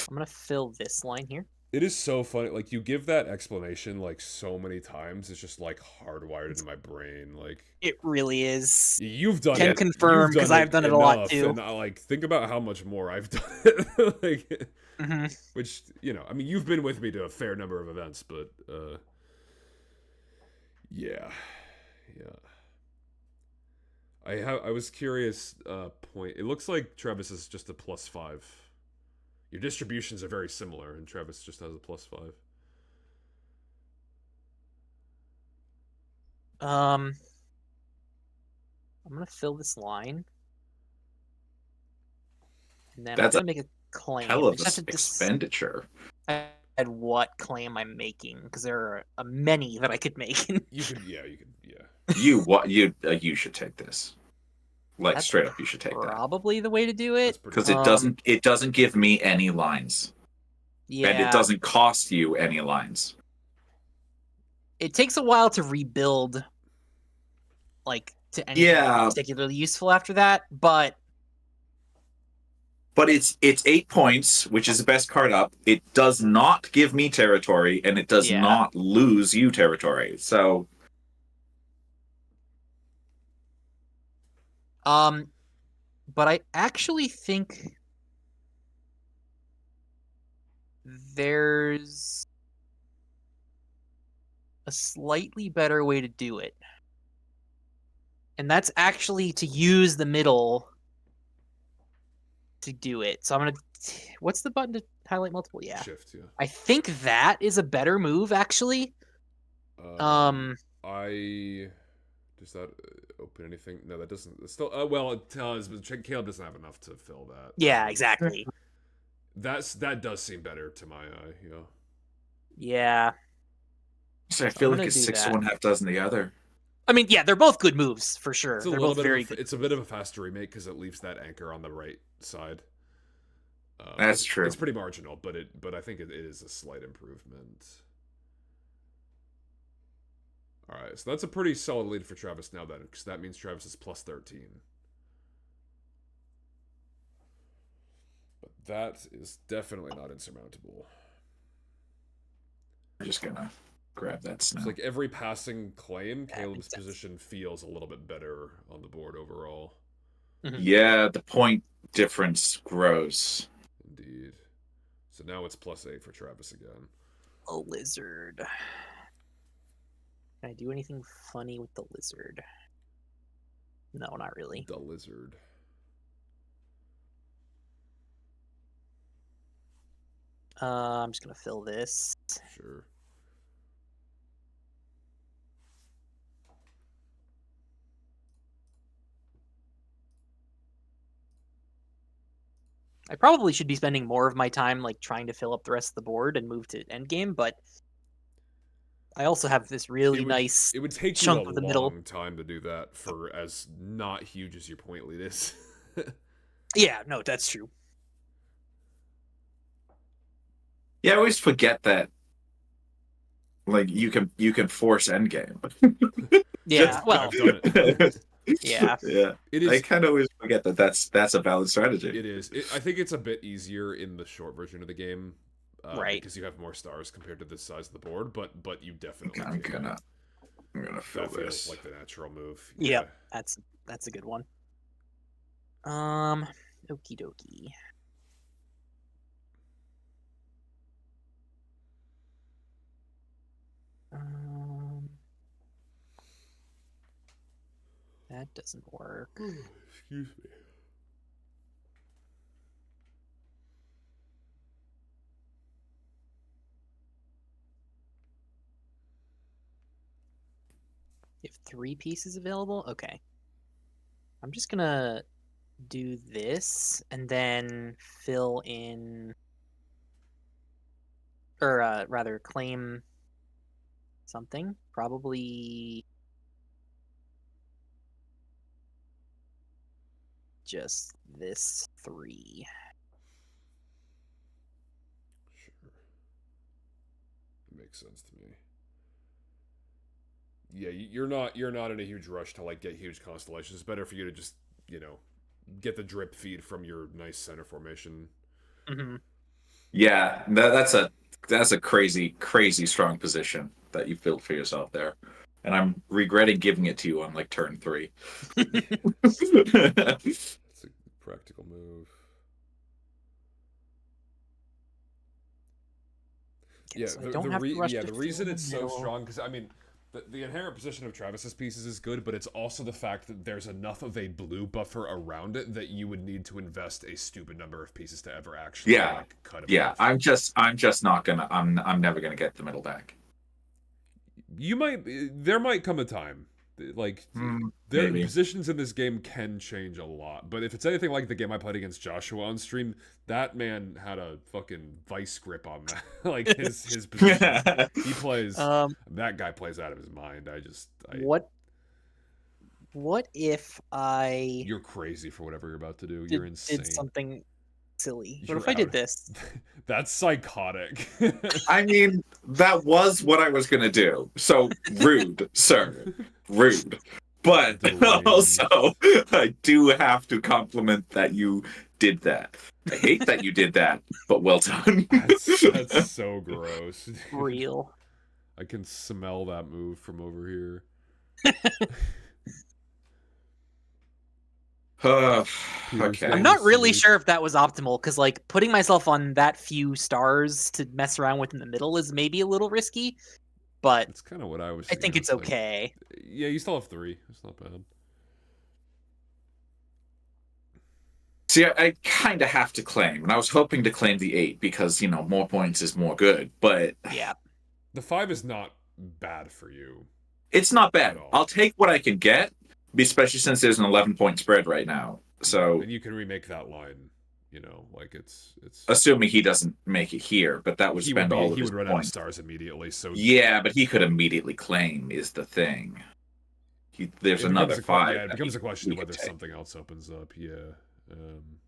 gonna fill this line here. It is so funny. Like, you give that explanation like so many times. It's just like hardwired into my brain. Like, It really is. you've done Can it. confirm, You've 'cause done I've done it a lot, enough, too. And like, think about how much more I've done it. Like, which, you know, I mean, you've been with me to a fair number of events, but yeah. I was curious. Point. It looks like Travis is just a +5. Your distributions are very similar, and Travis just has a +5. I'm gonna fill this line, and then That's I'm gonna make a claim. Hell of I just have to expenditure. decide what claim I'm making, because there are many that I could make. You could. You should take this. Like That's straight up, you should take that probably the way to do it. That's pretty because cool. it doesn't give me any lines, and it Yeah, doesn't cost you any lines. it takes a while to rebuild, like to anything Yeah, particularly useful after that. But but it's 8 points, which is the best card up. It does not give me territory, and it does yeah, not lose you territory. So but I actually think there's a slightly better way to do it. And that's actually to use the middle to do it. So I'm going to... What's the button to highlight multiple? Yeah. Shift, yeah. I think that is a better move, actually. I... Does that open anything? No, that doesn't. It's still... well, it does, but Caleb doesn't have enough to fill that. Yeah, exactly. That does seem better to my eye, yeah. Yeah. so I feel I'm like gonna a do 6 that. one half dozen the other. I mean, yeah, they're both good moves, for sure. It's a They're little both bit very of a, good. it's a bit of a faster remake because it leaves that anchor on the right side. That's true. It's pretty marginal, but I think it is a slight improvement. All right, so that's a pretty solid lead for Travis now, then, because that means Travis is plus 13. But that is definitely not insurmountable. I'm just gonna grab that snow. It's like every passing claim, That Caleb's makes sense. position feels a little bit better on the board overall. Yeah, the point difference grows. Indeed. So now it's plus 8 for Travis again. A lizard. Can I do anything funny with the lizard? No, not really. The lizard. I'm just gonna fill this. Sure. I probably should be spending more of my time like trying to fill up the rest of the board and move to endgame, but I also have this really nice It would take you chunk a of the middle. long time to do that for as not huge as your point lead is. Yeah, no, that's true. Yeah, I always forget that. Like you can force endgame. Yeah, well, I've done it. yeah. Yeah. It is. I kind of always forget that that's a valid strategy. It is. I think it's a bit easier in the short version of the game, Right. Because you have more stars compared to the size of the board. But you definitely. I'm can. gonna fill That feels this. like the natural move. Yep, that's a good one. Okie dokie. That doesn't work. Excuse me. You have 3 pieces available? Okay. I'm just gonna do this and then fill in, or rather claim something. Probably just this 3. Sure. It makes sense to me. Yeah, you're not in a huge rush to like get huge constellations. It's better for you to just get the drip feed from your nice center formation. Mm-hmm. Yeah, that's a crazy strong position that you built for yourself there, and I'm regretting giving it to you on like turn 3. It's a practical move. Okay, Yeah, so the reason it's so strong, because I mean, the inherent position of Travis's pieces is good, but it's also the fact that there's enough of a blue buffer around it that you would need to invest a stupid number of pieces to ever actually cut it off. I'm just not gonna. I'm never gonna get the middle back. There might come a time. Like, maybe. positions in this game can change a lot. But if it's anything like the game I played against Joshua on stream, that man had a fucking vice grip on that. Like, his position. He plays... that guy plays out of his mind. What if I You're crazy for whatever you're about to do. You're insane. did something silly? What You're if I did out. this? That's psychotic. I mean, that was what I was gonna do. So rude, sir. Rude. But Deranged. also, I do have to compliment that you did that. I hate that you did that, but well done. That's so gross. Real. I can smell that move from over here. Peter's Okay. I'm going not to really sleep. sure if that was optimal because, like, putting myself on that few stars to mess around with in the middle is maybe a little risky, but It's kind of what I was I thinking. think it's Like, okay. yeah, you still have 3. It's not bad. See, I kind of have to claim, and I was hoping to claim the 8 because, more points is more good, but Yeah. The 5 is not bad for you. it's not At bad. all. I'll take what I can get, especially since there's an 11-point spread right now. So, And you can remake that line. Like it's assuming he doesn't make it here, but that would he would spend all of he his would run out of points. stars immediately. So Yeah, but he could immediately claim, is the thing. There's it another becomes a 5. it becomes a question of he could whether take. something else opens up. Yeah.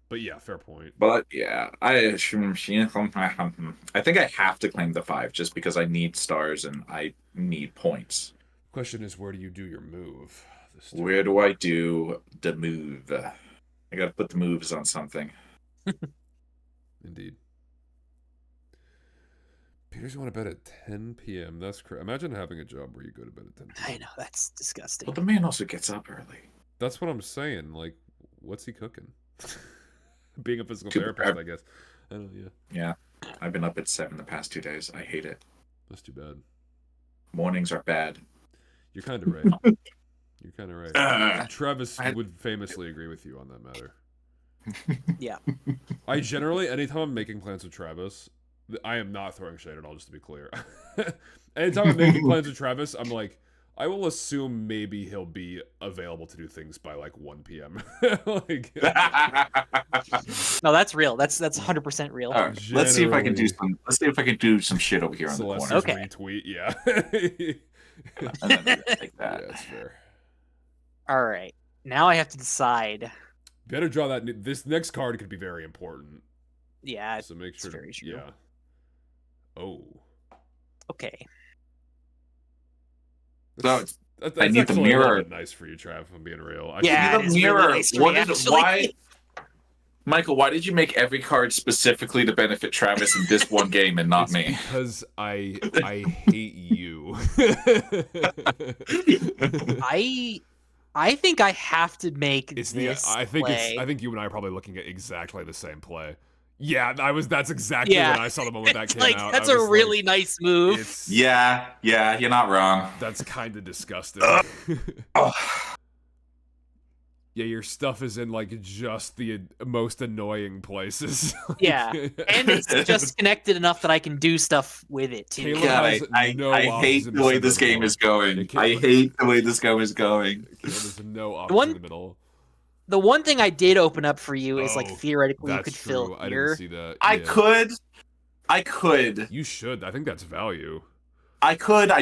But yeah, fair point. But yeah, I think I have to claim the 5 just because I need stars and I need points. Question is, where do you do your move? Where do I do the move? I gotta put the moves on something. Indeed. Peter's going to bed at 10 p.m. That's crazy. Imagine having a job where you go to bed at 10 p.m. I know, that's disgusting. But the man also gets up early. That's what I'm saying. Like, what's he cooking? Being a physical Too therapist, bad. I guess. I don't know, yeah. Yeah, I've been up at 7 the past 2 days. I hate it. That's too bad. Mornings are bad. You're kind of right. You're kind of right. Travis I- would famously agree with you on that matter. Yeah. I generally, anytime I'm making plans with Travis, I am not throwing shade at all, just to be clear. Anytime I'm making plans with Travis, I'm like, I will assume maybe he'll be available to do things by like 1 p.m. Like, No, that's real. That's 100% real. All right, let's see if I can do Generally. some. Let's see if I can do some shit over here on the corner. Celeste's Okay. retweet, yeah. And then do it like that. Yeah, that's fair. All right. Now I have to decide. Better draw that. This next card could be very important. Yeah, So make sure. very true. Yeah. Oh. okay. So That's I need the actually a mirror. little bit nice for you, Trav. If I'm being real. Yeah, the it is really mirror. nice for What me, is actually. why? Michael, why did you make every card specifically to benefit Travis in this one game and not It's me? because I hate you. I think I have to make It's this I think play. I think you and I are probably looking at exactly the same play. Yeah, that's exactly Yeah. when I saw the moment that It's came like out. that's I a was really like, nice move. It's Yeah, you're not wrong. That's kind of disgusting. Oh, Yeah, your stuff is in like just the most annoying places. Yeah, and it's just connected enough that I can do stuff with it too. Caleb God, has no I options hate in the way center this of the game board. is going. Yeah, I hate the way this game is going. Caleb has no options in the middle. The one thing I did open up for you is like Oh, theoretically you That's could true. fill I here. didn't see that. I Yeah. could. You should. I think that's value. I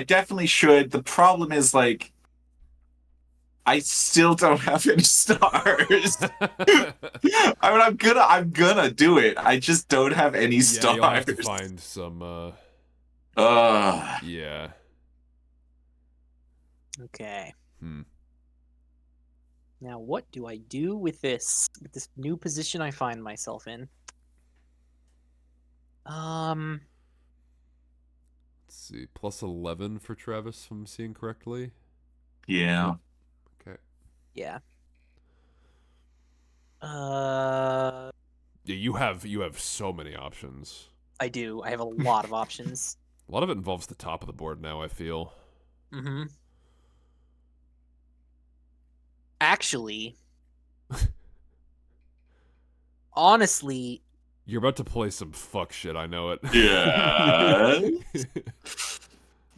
definitely should. The problem is like I still don't have any stars. I mean, I'm gonna do it. I just don't have any Yeah, stars. you'll have to find some. Ugh. Yeah. Okay. Hmm. Now what do I do with this new position I find myself in? Let's see. Plus 11 for Travis, if I'm seeing correctly. Yeah. Okay. Yeah. Yeah, you have so many options. I do. I have a lot of options. A lot of it involves the top of the board now, I feel. Mm-hmm. Actually, honestly, You're about to play some fuck shit, I know it. Yeah.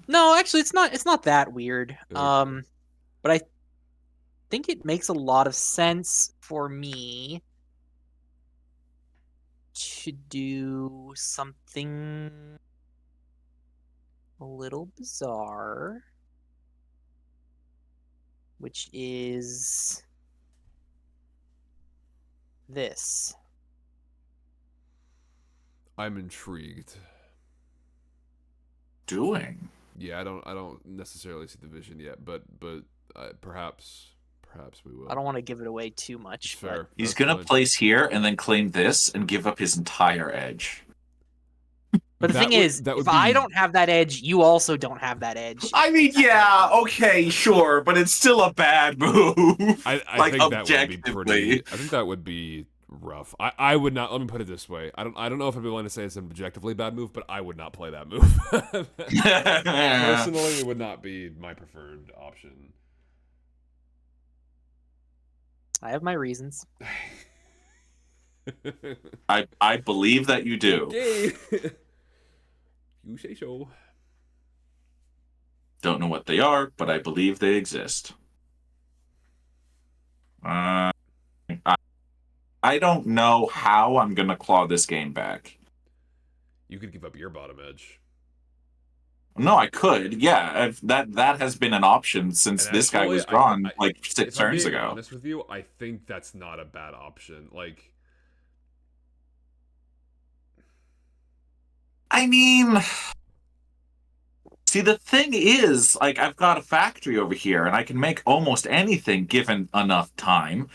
no, actually it's not that weird. Okay. But I think it makes a lot of sense for me to do something a little bizarre. which is this. I'm intrigued. Doing. Yeah, I don't necessarily see the vision yet, but perhaps we will. I don't want to give it away too It's much, fair. He's That's gonna fine. place here and then claim this and give up his entire edge. but the thing is, that if would be I don't have that edge, you also don't have that edge. I mean, yeah, okay, sure, but it's still a bad move. I like think that would be objectively. pretty. I think that would be rough. I would not. Let me put it this way. I don't know if I'd be willing to say it's an objectively bad move, but I would not play that move. Personally, it would not be my preferred option. I have my reasons. I believe that you do. Okay. You say so. Don't know what they are, but I believe they exist. I don't know how I'm gonna claw this game back. You could give up your bottom edge. No, I could. Yeah, that has been an option since And this guy actually, was drawn like if 6 I'm turns being ago. honest with you, I think that's not a bad option. Like, I mean, see, the thing is, like, I've got a factory over here, and I can make almost anything given enough time.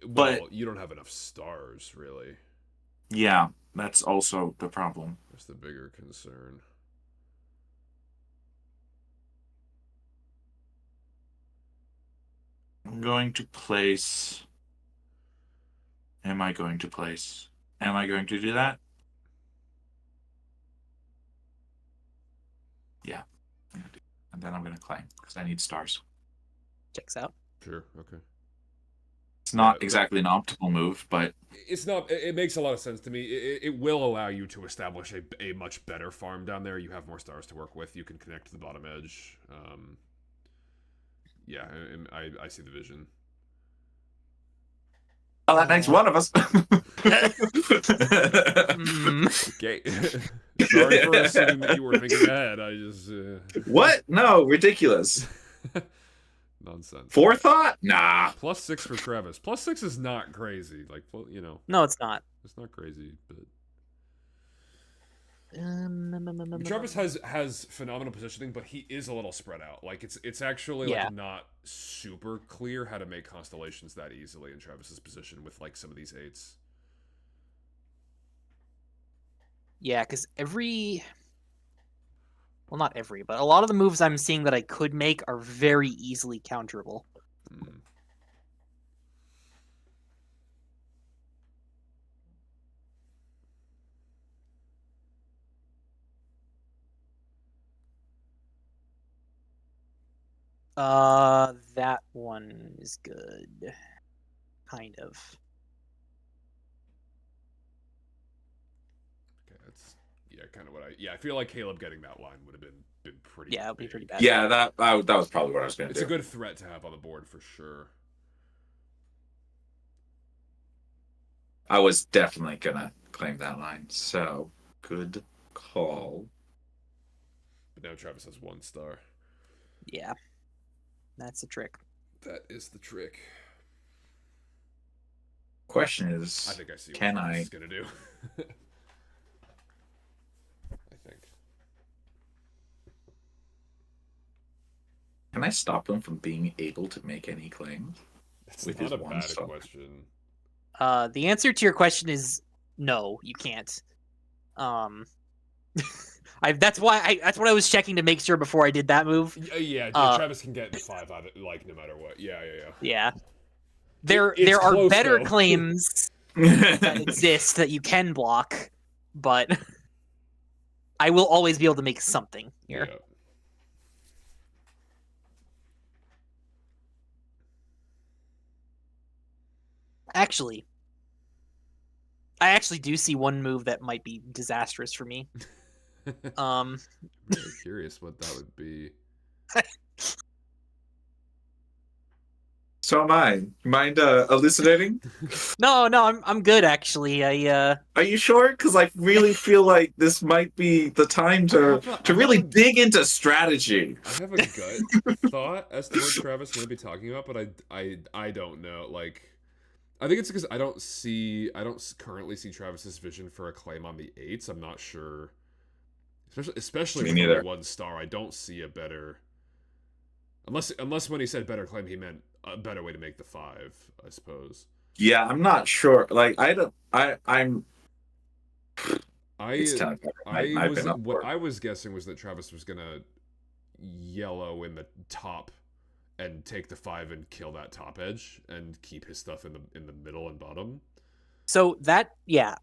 well, you don't have enough stars, really. Yeah, that's also the problem. That's the bigger concern. I'm going to place. Am I going to place? Am I going to do that? Yeah. And then I'm going to claim because I need stars. Checks out. Sure. Okay. It's not Yeah, exactly an optimal move, but it's not. It makes a lot of sense to me. It will allow you to establish a much better farm down there. You have more stars to work with. You can connect to the bottom edge. Yeah, I see the vision. well, that makes one of us. Okay. Sorry for assuming that you were thinking ahead. I just What? No, ridiculous. nonsense. Forethought? Nah. +6 for Travis. +6 is not crazy. Like, you know, No, it's not. it's not crazy, but Travis has phenomenal positioning, but he is a little spread out. Like it's actually Yeah. like not super clear how to make constellations that easily in Travis's position with like some of these 8s. Yeah, because well, not every, but a lot of the moves I'm seeing that I could make are very easily counterable. Hmm. That one is good. Kind of. Okay, that's kind of what I feel like Caleb getting that line would have been pretty. Yeah, it would be big. pretty bad. Yeah, that was probably what I was going to It's do. a good threat to have on the board for sure. I was definitely going to claim that line. So, good call. But now Travis has 1 star. Yeah. That's the trick. That is the trick. Question is, I think I see what can Travis I is gonna do. I think. Can I stop him from being able to make any claims? That's With not his a 1 bad star. question. The answer to your question is no, you can't. That's what I was checking to make sure before I did that move. Yeah, Travis can get the 5 out of like no matter what. Yeah. Yeah. There It's are close, better though. claims that exist that you can block, but I will always be able to make something here. Yeah. Actually, I actually do see one move that might be disastrous for me. I'm really curious what that would be. So am I. Mind elucidating? No, I'm good actually. Are you sure? Because I really feel like this might be the time to really dig into strategy. I have a gut thought as to what Travis might be talking about, but I don't know. Like, I think it's because I don't currently see Travis's vision for a claim on the 8s. I'm not sure, especially Me with only neither. 1 star. I don't see a better, unless when he said better claim, he meant a better way to make the 5. I suppose. Yeah, I'm not sure. Like, I don't. I'm. It's I 10 o'clock. I I've was been up what for. I was guessing was that Travis was gonna yellow in the top and take the 5 and kill that top edge and keep his stuff in the middle and bottom. so that yeah,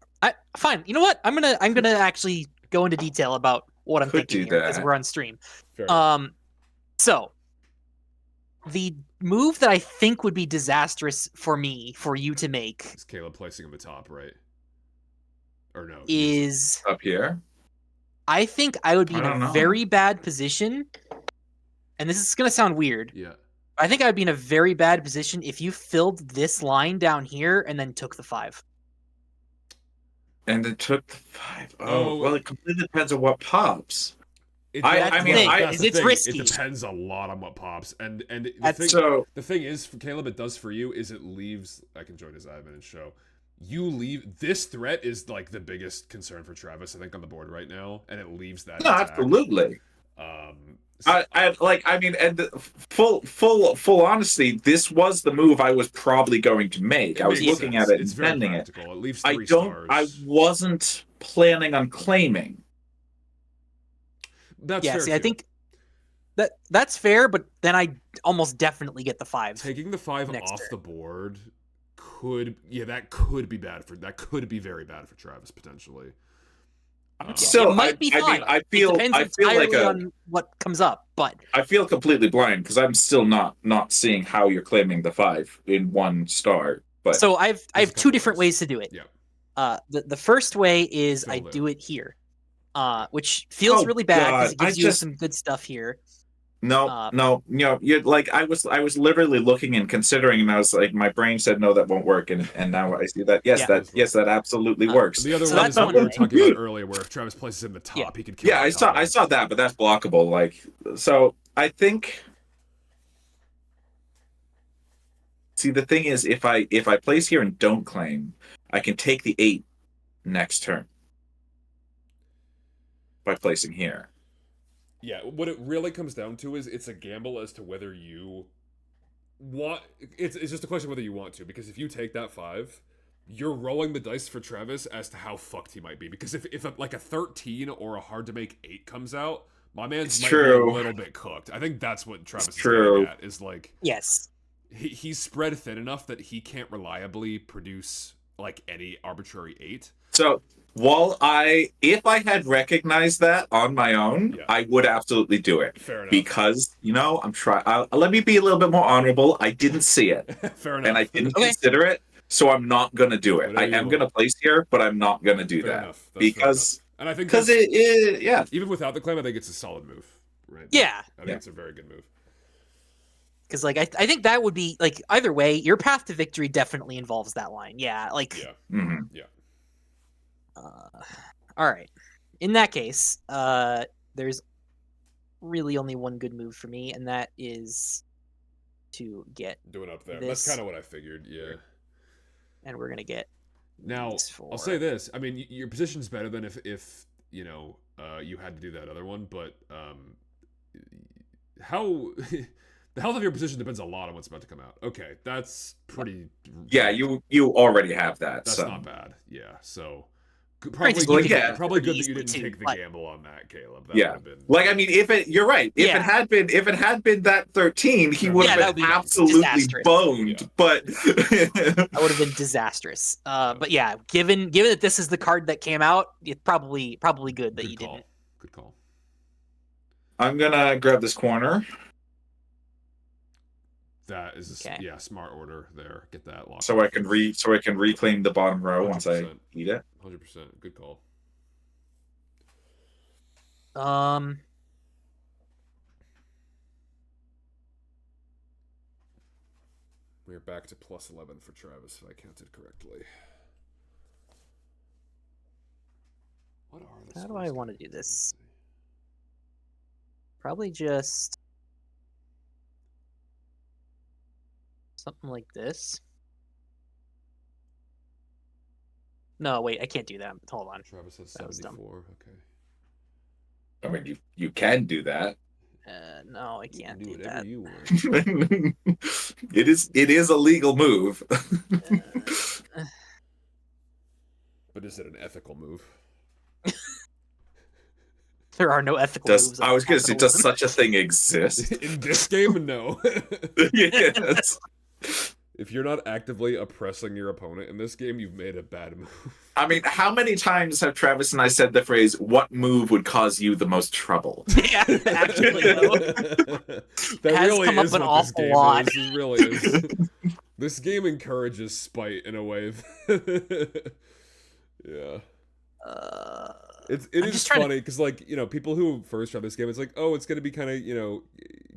fine. You know what? I'm gonna actually go into detail about what I'm Could thinking do here because that. we're on stream. Fair enough. So the move that I think would be disastrous for me for you to make Is Caleb placing him atop, right? Or no? is Up here. I think I would be I in a don't know. very bad position, and this is gonna sound weird. Yeah. I think I would be in a very bad position if you filled this line down here and then took the 5. And it took the 5. Oh, Well, it completely depends on what pops. That's the thing, that's the it's thing. risky. It depends a lot on what pops, and So the thing is, for Caleb, it does for you is it leaves. I can join his admin and show. You leave this threat is like the biggest concern for Travis, I think, on the board right now, and it leaves that. no, attack. absolutely. So, I mean, and full honesty, this was the move I was probably going to make. I was makes looking sense. at it It's and very sending it. practical. It leaves I 3 don't. stars. I wasn't planning on claiming. That's Yeah, fair see, too. I think that's fair, but then I almost definitely get the 5. Taking the 5 next off turn. the board could be very bad for Travis potentially. Still, it might be I fine. mean, I It feel depends like entirely on what comes up, but I feel completely blind because I'm still not seeing how you're claiming the 5 in 1 star. But so I a have 2 couple different ways. ways to do it. Yeah. The first way is I Fill do there. it here, which feels Oh, really bad because it God, gives you some good stuff here. no, you're like I was literally looking and considering, and I was like, my brain said no, that won't work, and now I see that Yeah. that absolutely works. The other So one that's is what one we were way. talking about earlier, where if Travis places in the top, Yeah. he could kill. Yeah, the top I edge. saw that, but that's blockable. Like, so I think. See, the thing is, if I place here and don't claim, I can take the 8 next turn by placing here. Yeah, what it really comes down to is it's a gamble as to whether you want. It's just a question of whether you want to, because if you take that 5, you're rolling the dice for Travis as to how fucked he might be. Because if like a 13 or a hard to make 8 comes out, my man's might be a little bit cooked. I think that's what Travis is getting at. Is like, Yes. he's spread thin enough that he can't reliably produce like any arbitrary 8. So if I had recognized that on my own, Yeah. I would absolutely do it. Fair enough. Because I'm trying. Let me be a little bit more honorable. I didn't see it, Fair enough. and I didn't consider it, so I'm not gonna do it. Whatever I am gonna place here, but I'm not gonna do Fair that enough. That's because fair enough. And I think because yeah. even without the claim, I think it's a solid move. Right. Yeah. I think it's a very good move. Because like I think that would be like either way, your path to victory definitely involves that line. Yeah. Like. Yeah. Mhm. Yeah. All right. In that case, there's really only one good move for me, and that is to get Doing up there. this. That's kind of what I figured. Yeah. And we're gonna get Now these 4. I'll say this. I mean, your position's better than if you know you had to do that other one, but how the health of your position depends a lot on what's about to come out. Okay, that's pretty. Yeah, you already have that. That's so. not bad. Yeah, so Granted, probably you good, can probably do it good that you easily didn't too, take the but- gamble on that, Caleb. That Yeah, would have been like I mean, you're right. If Yeah. it had been that 13, he would Yeah, that have would been be absolutely disastrous. boned. Yeah. But That would have been disastrous. But yeah, given that this is the card that came out, it's probably good that good you call. didn't. Good call. I'm gonna grab this corner That is Okay. yeah, smart order there. Get that locked. so I can reclaim the bottom row once I 100%. eat it. 100%. Good call. We're back to plus 11 for Travis, if I counted correctly. What are the How do scores I want to gonna do be? this? Probably just something like this. No, wait, I can't do that. Hold on. Travis has That was dumb. 74. Okay. I mean, you can do that. No, I You can can't do do whatever that. you want. It is a legal move. But is it an ethical move? There are no ethical moves. I was gonna say, does capitalism. such a thing exist? In this game, no. Yes. If you're not actively oppressing your opponent in this game, you've made a bad move. I mean, how many times have Travis and I said the phrase, "What move would cause you the most trouble"? Yeah, actually, though. That has really come up is an what this awful game lot. is. It really is. This game encourages spite in a way. Yeah. It I'm is just trying to- funny because, like, you know, people who first try this game, it's like, oh, it's gonna be kind of, you know,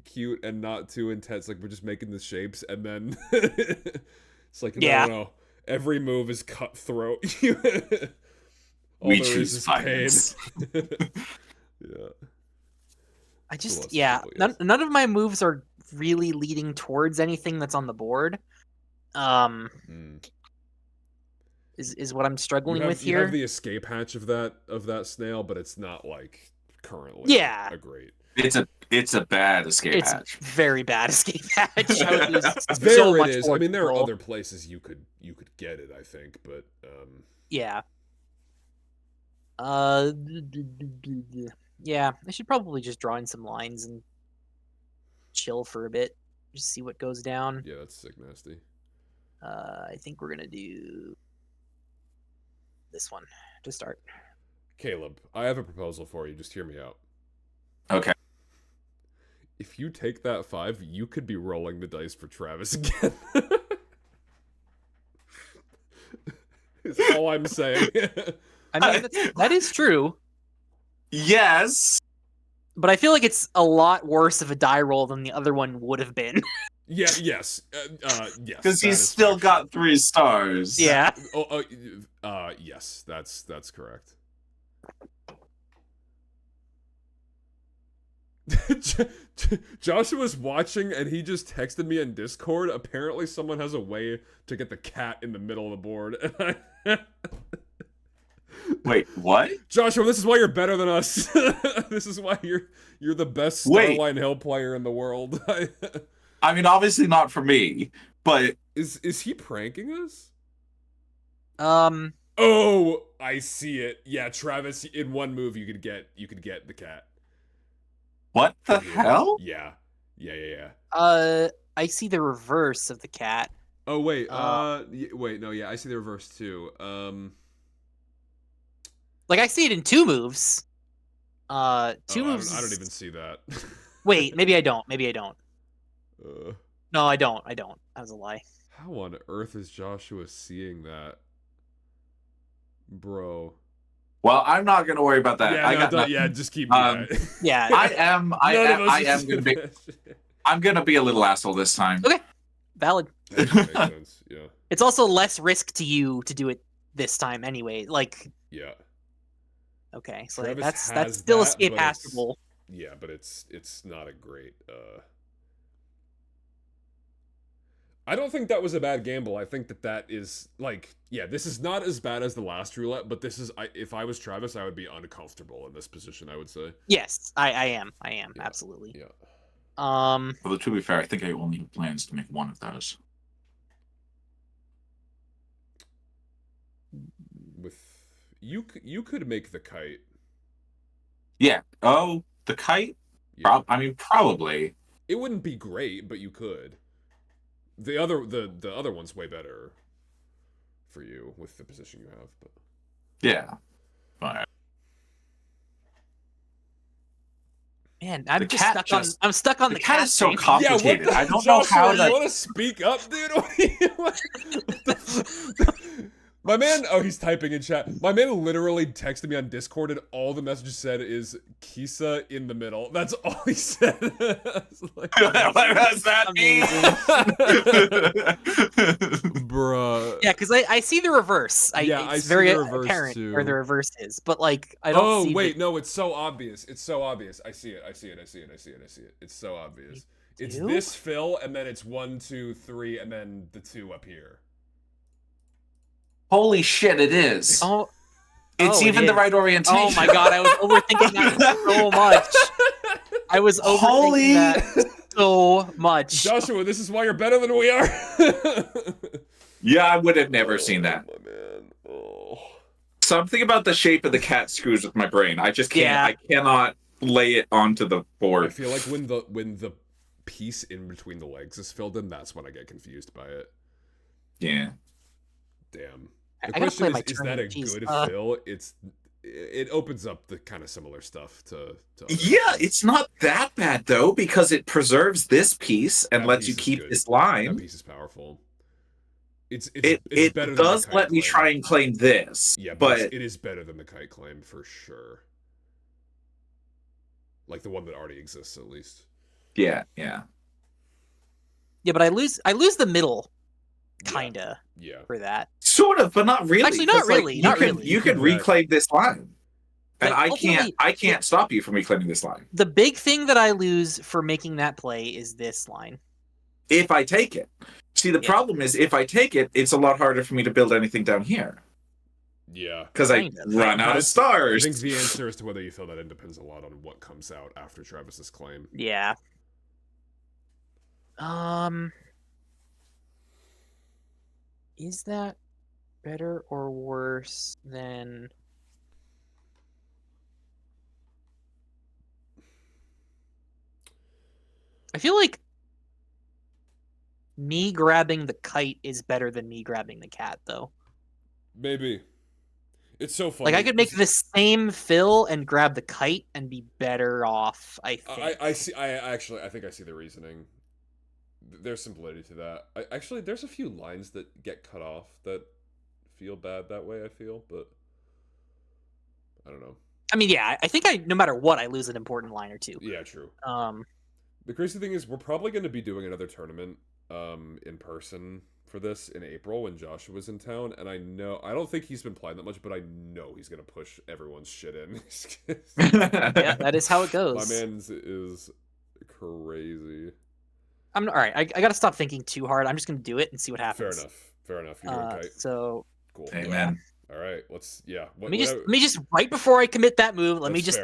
cute and not too intense. Like, we're just making the shapes, and then it's like, Yeah. no. Every move is cutthroat. All We there choose is violence. pain. Yeah. I lots just, of yeah, people, yes. none of my moves are really leading towards anything that's on the board. Mm. Is what I'm struggling with You have here. the escape hatch of that snail, but it's not like currently Yeah. a great. It's a bad escape It's hatch. very bad escape hatch. I would lose There so it much is. more I mean, there are control. other places you could get it, I think, but Yeah. Yeah, I should probably just draw in some lines and chill for a bit. Just see what goes down. yeah, that's sick nasty. I think we're gonna do this one to start. Caleb, I have a proposal for you. Just hear me out. Okay. If you take that 5, you could be rolling the dice for Travis again. Is all I'm saying. I mean, that is true, Yes. but I feel like it's a lot worse of a die roll than the other one would have been. Yeah. Yes. Yes. Because that he's is still factual. got 3 stars. Yeah. Yes. That's correct. Joshua's watching and he just texted me in Discord. Apparently someone has a way to get the cat in the middle of the board. Wait, what? Joshua, this is why you're better than us. This is why you're the best Wait. Starline Hill player in the world. I mean, obviously not for me, but Is he pranking us? Um, Oh, I see it. Yeah, Travis, in one move you could get the cat. what the From you. hell? Yeah. Yeah. I see the reverse of the cat. Oh wait, wait, no, yeah, I see the reverse too. Like I see it in 2 moves. Two I moves. don't even see that. Wait, maybe I don't. Maybe I don't. Uh, No, I don't. I don't. That was a lie. how on earth is Joshua seeing that, bro? Well, I'm not gonna worry about that. Yeah, I no, got don't- nothing. yeah, just keep me that. Yeah. I am gonna be. that. I'm gonna be a little asshole this time. Okay. Valid. That makes sense. Yeah, It's also less risk to you to do it this time anyway. Like, yeah, okay, so Travis that's has still that, escape but it's- hatchable. yeah, but it's not a great. I don't think that was a bad gamble. I think that is like, yeah, this is not as bad as the last roulette, but this is. If I was Travis, I would be uncomfortable in this position. I would say. Yes, I am. Yeah. Absolutely. Yeah. Although to be fair, I think I only have plans to make one of those. With you could make the kite. Yeah. Oh, the kite. Yeah. I mean, probably. It wouldn't be great, but you could. The other one's way better for you with the position you have, but Yeah. But Man, I'm The just cat stuck just- on. I'm stuck on the the cat is so thing. complicated. I don't know Joshua, how you to. want to speak up, dude? My man, oh, he's typing in chat. My man literally texted me on Discord, and all the message said is Kisa in the middle. That's all he said. What does that mean? Bruh. Yeah, because I see the reverse. Yeah, It's I see very the reverse, apparent too. where the reverse is, but like I don't Oh, see. wait, no, it's so obvious. It's so obvious. I see it. It's so obvious. It's do? this fill, and then it's 1, 2, 3, and then the 2 up here. Holy shit, it is. Oh, It's oh, it even the is. right orientation. Oh my god, I was overthinking that so much. I was overthinking that so much. Joshua, this is why you're better than we are. Yeah, I would have never seen that. My man. Oh. Something about the shape of the cat screws with my brain. I just can't. Yeah. I cannot lay it onto the I board. feel like when the piece in between the legs is filled in, that's when I get confused by it. Yeah. Damn. I The gotta question play my is turn. that a Jeez. good fill? It opens up the kind of similar stuff to other Yeah, options. it's not that bad though because it preserves this piece and That lets piece you is keep good. this That line. piece is powerful. It's It better than does the kite let me claim. try and claim this. Yeah, but it is better than the kite claim for sure. Like the one that already exists, at least. yeah. Yeah, but I lose the middle, kinda, Yeah. for that. Sort of, but not really. Actually, not 'cause, like, really, You not can really. you can You can reclaim this line, and Like, ultimately, I can't stop you from reclaiming this line The big thing that I lose for making that play is this line. if I take it. See, the Yeah. problem is if I take it, it's a lot harder for me to build anything down here Yeah. because I Kind of. run out of stars. I think the answer as to whether you fill that in depends a lot on what comes out after Travis's claim. Yeah. Is that better or worse than... I feel like me grabbing the kite is better than me grabbing the cat, though. Maybe. It's so funny. Like, I could make the same fill and grab the kite and be better off, I think. I see. I think I see the reasoning. There's some validity to that. Actually, there's a few lines that get cut off that feel bad that way. I feel, but I don't know. I mean, yeah, I think no matter what, I lose an important line or two. Yeah, true. The crazy thing is, we're probably going to be doing another tournament, in person for this in April when Joshua's in town, and I don't think he's been playing that much, but I know he's going to push everyone's shit in. Yeah, that is how it goes. My man's is crazy. All right. I got to stop thinking too hard. I'm just gonna do it and see what happens. Fair enough. You're doing kite. So Cool. Amen. All right. Let's. Yeah. let me just right before I commit that move. Let me just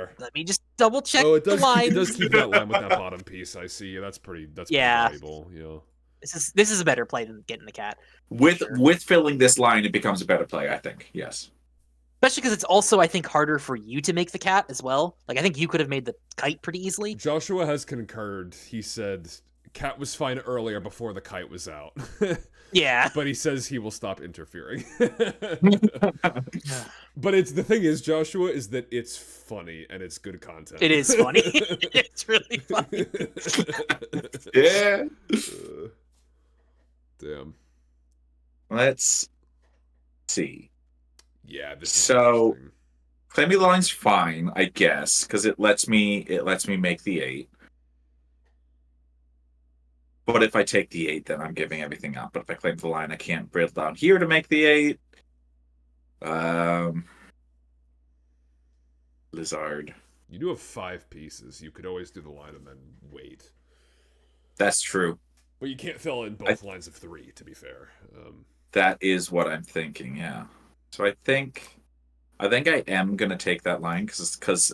double check Oh, it the does. line. It does keep that line with that bottom piece. I see. That's pretty. That's Yeah. pretty valuable. Yeah. This is a better play than getting the cat. With filling this line, it becomes a better play. I think. Yes. Especially because it's also, I think, harder for you to make the cat as well. Like, I think you could have made the kite pretty easily. Joshua has concurred. He said cat was fine earlier before the kite was out. Yeah. But he says he will stop interfering. But the thing is, Joshua, is that it's funny and it's good content. It is funny. It's really funny. Yeah. Damn. Let's see. Yeah. This is So- interesting. Claiming the line's fine, I guess, because it lets me make the 8. But if I take the 8, then I'm giving everything up. But if I claim the line, I can't build down here to make the 8. Lizard. You do have 5 pieces. You could always do the line and then wait. That's true. But you can't fill in both lines of 3, to be fair. That is what I'm thinking, yeah. So I think I am gonna take that line because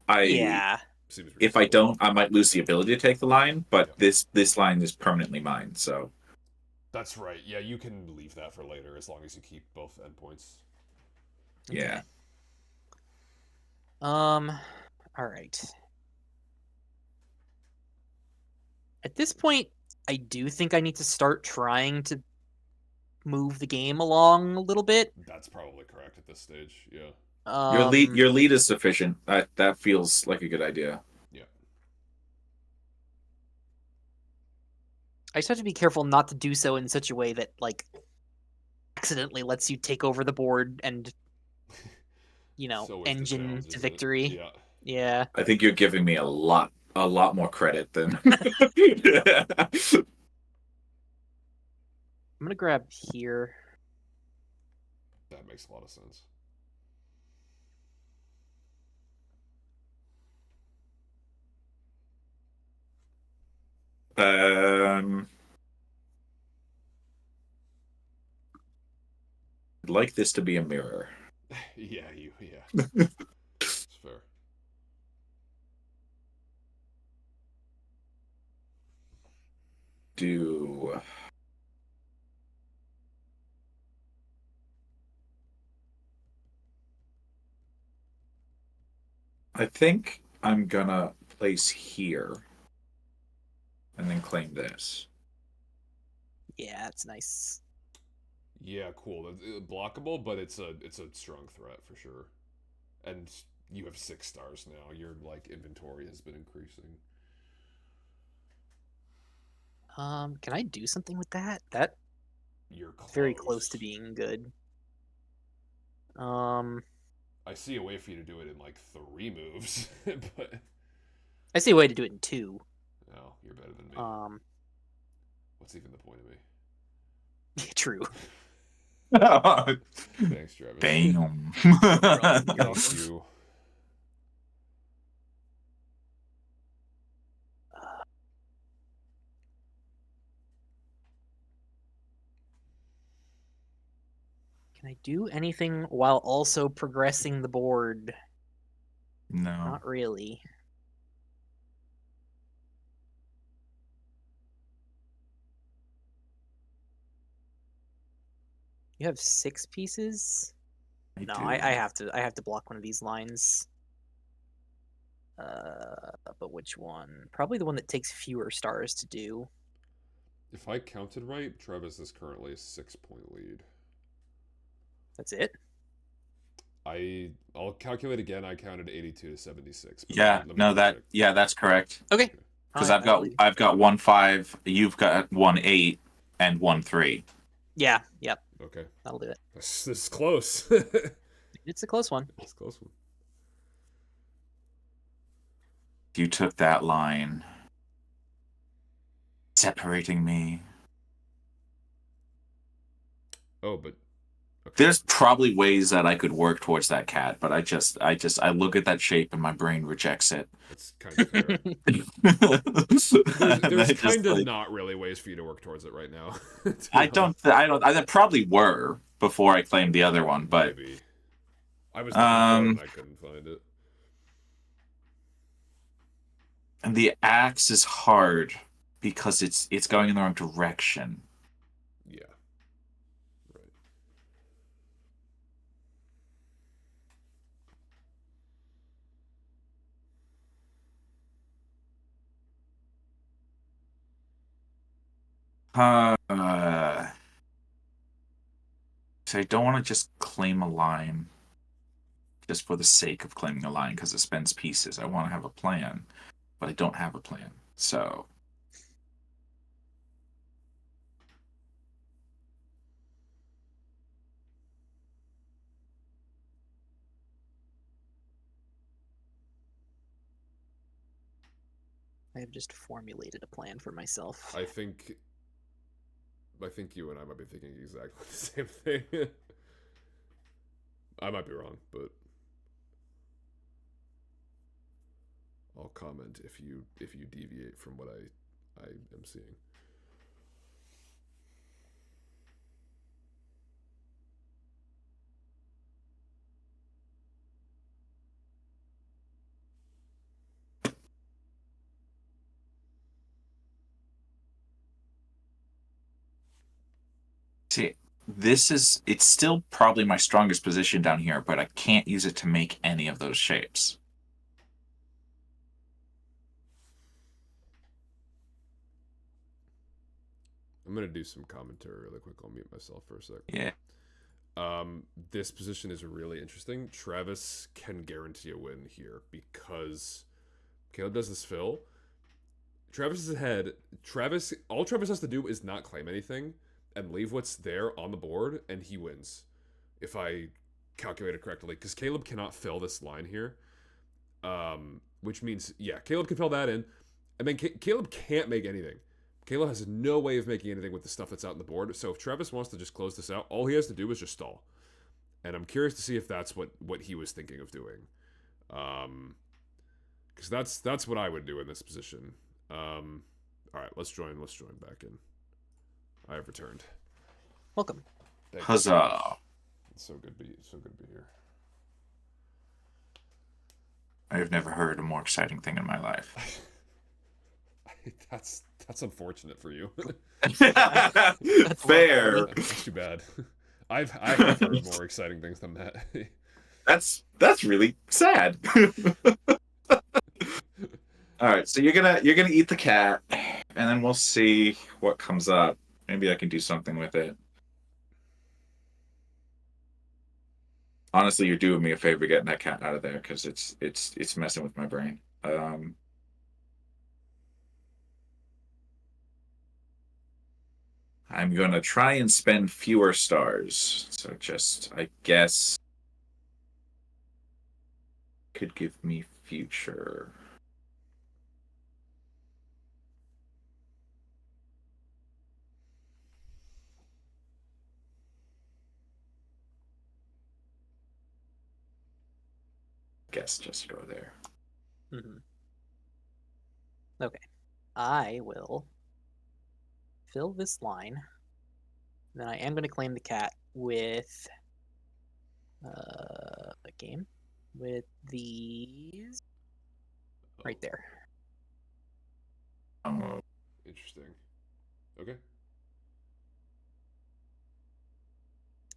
Yeah. Seems if I reasonable. don't, I might lose the ability to take the line. But Yeah. this line is permanently mine. So That's right. Yeah, you can leave that for later as long as you keep both endpoints. yeah. All right. At this point, I do think I need to start trying to move the game along a little bit. That's probably correct at this stage. Yeah. Your lead is sufficient. That feels like a good idea. Yeah. I just have to be careful not to do so in such a way that, like, accidentally lets you take over the board and, It's always the engine challenge, to isn't it? victory. Yeah. Yeah. I think you're giving me a lot more credit than. I'm gonna grab here. That makes a lot of sense. I'd like this to be a mirror. Yeah. It's fair. Do I think I'm gonna place here and then claim this. Yeah, that's nice. Yeah, cool. Blockable, but it's a strong threat for sure. And you have 6 stars now. Your like inventory has been increasing. Can I do something with that? That's You're very close to close. being good. Um, I see a way for you to do it in like 3 moves, but I see a way to do it in 2. no, you're better than me. What's even the point of me? True. Thanks, Travis. Bam. Thank you. Can I do anything while also progressing the board? No. Not really. You have 6 pieces? No, I have to block one of these lines. But which one? Probably the one that takes fewer stars to do. If I counted right, Travis is currently a 6-point lead. That's it? I'll calculate again. I counted 82 to 76. But Yeah, let me no, double check. that's correct. Okay. Because I believe you. I've got 1-5, you've got 1-8, and 1-3. Yeah, yep. Okay. That'll do it. This is close. It's a close one. It's a close one. You took that line, separating me. Oh, but okay. There's probably ways that I could work towards that cat, but I look at that shape and my brain rejects it. That's kind of fair. There's kind of not really ways for you to work towards it right now. There probably were before I claimed the other one, but maybe I was looking for it and I couldn't find it. and the axe is hard because it's going in the wrong direction. Yeah. Right. So I don't want to just claim a line just for the sake of claiming a line because it spends pieces. I want to have a plan, but I don't have a plan. So I have just formulated a plan for myself. I think you and I might be thinking exactly the same thing. I might be wrong, but I'll comment if you deviate from what I am seeing. see, it's still probably my strongest position down here, but I can't use it to make any of those shapes. I'm gonna do some commentary really quick. I'll mute myself for a sec. Yeah. This position is really interesting. Travis can guarantee a win here because Caleb does this fill. Travis is ahead. All Travis has to do is not claim anything, and leave what's there on the board, and he wins. If I calculate it correctly, because Caleb cannot fill this line here, which means Caleb can fill that in, and then Caleb can't make anything. Caleb has no way of making anything with the stuff that's out on the board. So if Travis wants to just close this out, all he has to do is just stall. And I'm curious to see if that's what he was thinking of doing, because that's what I would do in this position. All right, let's join back in. I have returned. Welcome. Thank you. Huzzah! It's so good to be here. I have never heard a more exciting thing in my life. That's unfortunate for you. Fair. That's too bad. I've heard more exciting things than that. That's really sad. All right, so you're gonna eat the cat, and then we'll see what comes up. Maybe I can do something with it. Honestly, you're doing me a favor getting that cat out of there because it's messing with my brain. I'm gonna try and spend fewer stars. So just, I guess, could give me future. Guess just go there. Mm-hmm. Okay. I will fill this line. Then I am going to claim the cat with a game with these right there. Interesting. Okay.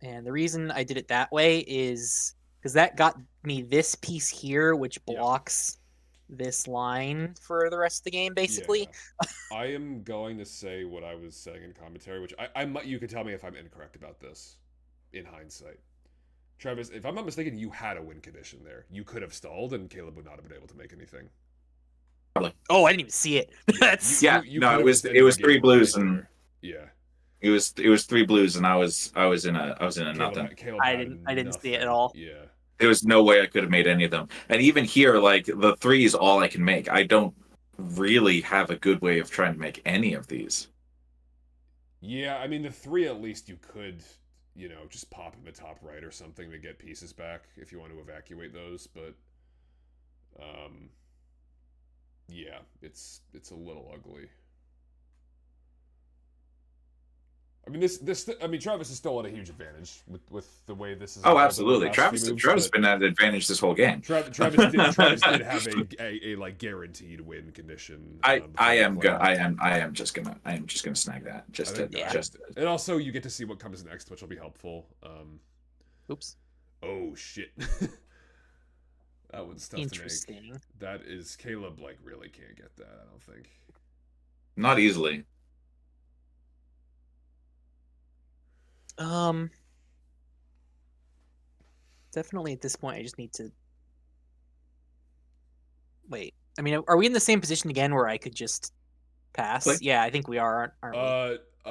And the reason I did it that way is because that got me this piece here, which blocks this line for the rest of the game, basically. Yeah. I am going to say what I was saying in commentary, which I might, you could tell me if I'm incorrect about this in hindsight. Travis, if I'm not mistaken, you had a win condition there. You could have stalled, and Caleb would not have been able to make anything. Probably. Oh, I didn't even see it. That's no, it was three blues and it was 3 blues, and I was in a nothing. I didn't see it at all. Yeah. There was no way I could have made any of them. And even here, like, the 3 is all I can make. I don't really have a good way of trying to make any of these. Yeah, I mean, the 3 at least you could, just pop in the top right or something to get pieces back if you want to evacuate those, but yeah, it's a little ugly. I mean, Travis is still at a huge advantage with the way this is. Oh, absolutely. Travis has been at an advantage this whole game. Travis did have a like guaranteed win condition. I am just gonna snag that. And also you get to see what comes next, which will be helpful. Oops. Oh shit. That one's tough to make. That is, Caleb really can't get that, I don't think. Not easily. Definitely at this point, I just need to wait. I mean, are we in the same position again where I could just pass? Play? Yeah, I think we are, aren't we?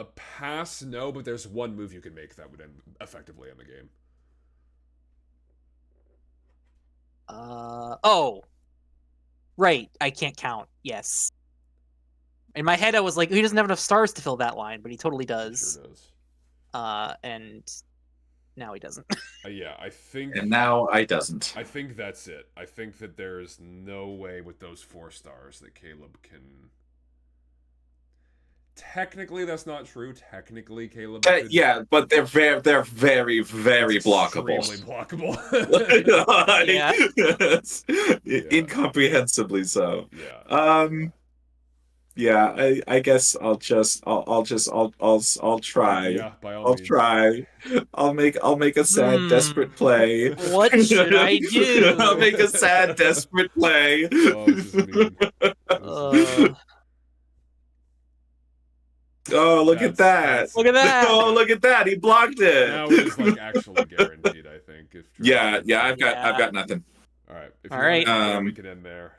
A pass, no, but there's one move you can make that would end effectively in the game. Oh, right. I can't count. Yes. In my head, I was like, he doesn't have enough stars to fill that line, but he totally does. He sure does. And now he doesn't. Yeah, I think. And now I doesn't. I think that's it. I think that there's no way with those 4 stars that Caleb can. Technically, that's not true. Technically, Caleb. Yeah, but they're very, very blockable. Extremely blockable. Yeah. Incomprehensibly so. Yeah. Yeah, I guess I'll try. Yeah, by all I'll means. try. I'll make a sad, desperate play. What should I do? I'll make a sad, desperate play. Oh, this is mean. Oh, look at that! Look at that! Oh, look at that! He blocked it. Now it is actually guaranteed. I think. Yeah. I've got nothing. All right. All right. We can end there.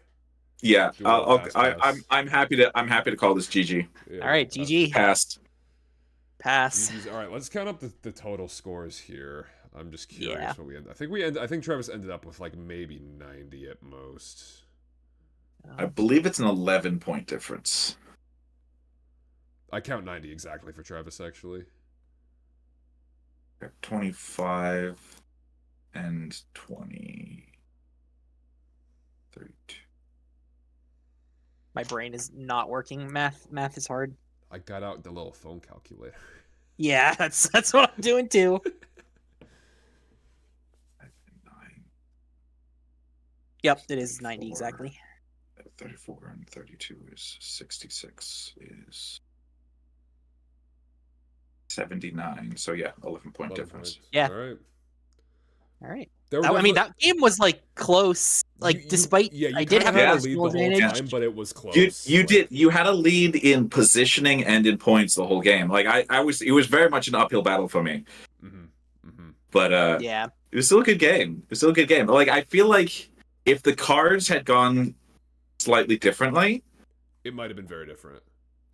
Yeah. I'm happy to call this GG. Yeah. All right, GG. Passed. Pass. GG's. All right, let's count up the total scores here. I'm just curious Yeah. what we end. I think Travis ended up with like maybe 90 at most. I believe it's an 11-point difference. I count 90 exactly for Travis, actually. 25 and 20. 32. My brain is not working. Math is hard. I got out the little phone calculator. Yeah, that's what I'm doing too. 9, Yep, it is 90 34. exactly. 34 and 32 is 66 is 79. So yeah, 11-point 11 difference. points. Yeah. All right. All right. There were I mean, definitely- that game was like close. Like, despite yeah, you I did kinda have had a a lead small the whole advantage. time, but it was close. You had a lead in positioning and in points the whole game. Like it was very much an uphill battle for me. But Yeah. it was still a good game. It was still a good game. Like I feel like if the cards had gone slightly differently, it might have been very different.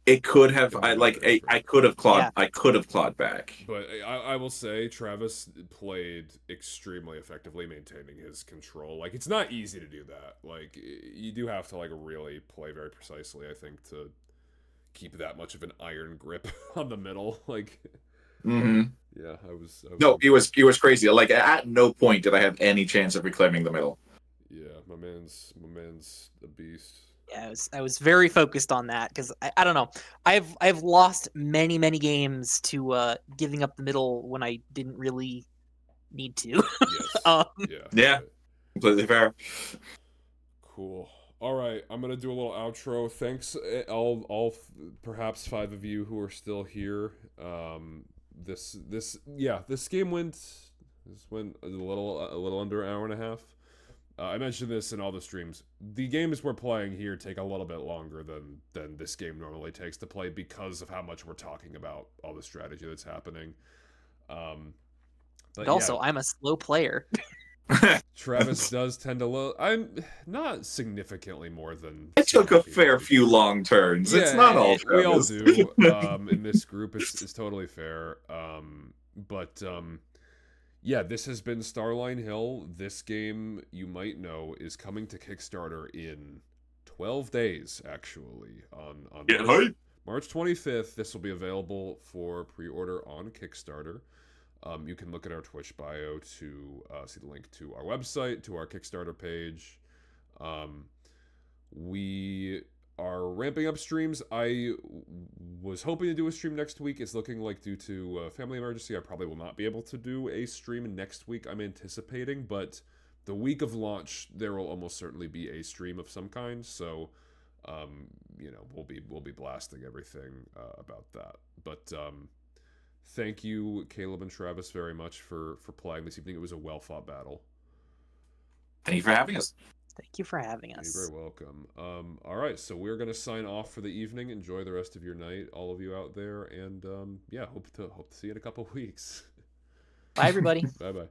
it could have. It might have been I could have clawed. Yeah. I could have clawed back. But I will say Travis played extremely effectively, maintaining his control. Like, it's not easy to do that. Like, you do have to like really play very precisely, I think, to keep that much of an iron grip on the middle. Like, yeah, I was No, it was crazy. Like at no point did I have any chance of reclaiming the middle. Yeah, my man's a beast. Yeah, I was very focused on that because I don't know. I've lost many games to giving up the middle when I didn't really need to. Yes. Yeah. Yeah. Right. Completely fair. Cool. All right, I'm gonna do a little outro. Thanks, all perhaps 5 of you who are still here. This game went a little under an hour and a half. I mentioned this in all the streams. The games we're playing here take a little bit longer than this game normally takes to play because of how much we're talking about all the strategy that's happening. But also, I'm a slow player. Travis does tend to I'm not significantly more than. I took a some fair people. few long turns. It's not all Travis. We all do. In this group, it's totally fair. Yeah, this has been Starline Hill. This game, you might know, is coming to Kickstarter in 12 days, actually. On March 25th, this will be available for pre-order on Kickstarter. You can look at our Twitch bio to see the link to our website, to our Kickstarter page. We are ramping up streams. I was hoping to do a stream next week. It's looking like, due to a family emergency, I probably will not be able to do a stream next week, I'm anticipating, but the week of launch there will almost certainly be a stream of some kind, so we'll be blasting everything about that. But thank you, Caleb and Travis, very much for playing this evening. It was a well-fought battle. Thank you for having us. Thank you for having us. You're very welcome. All right, so we're gonna sign off for the evening. Enjoy the rest of your night, all of you out there, and hope to see you in a couple weeks. Bye, everybody. Bye bye.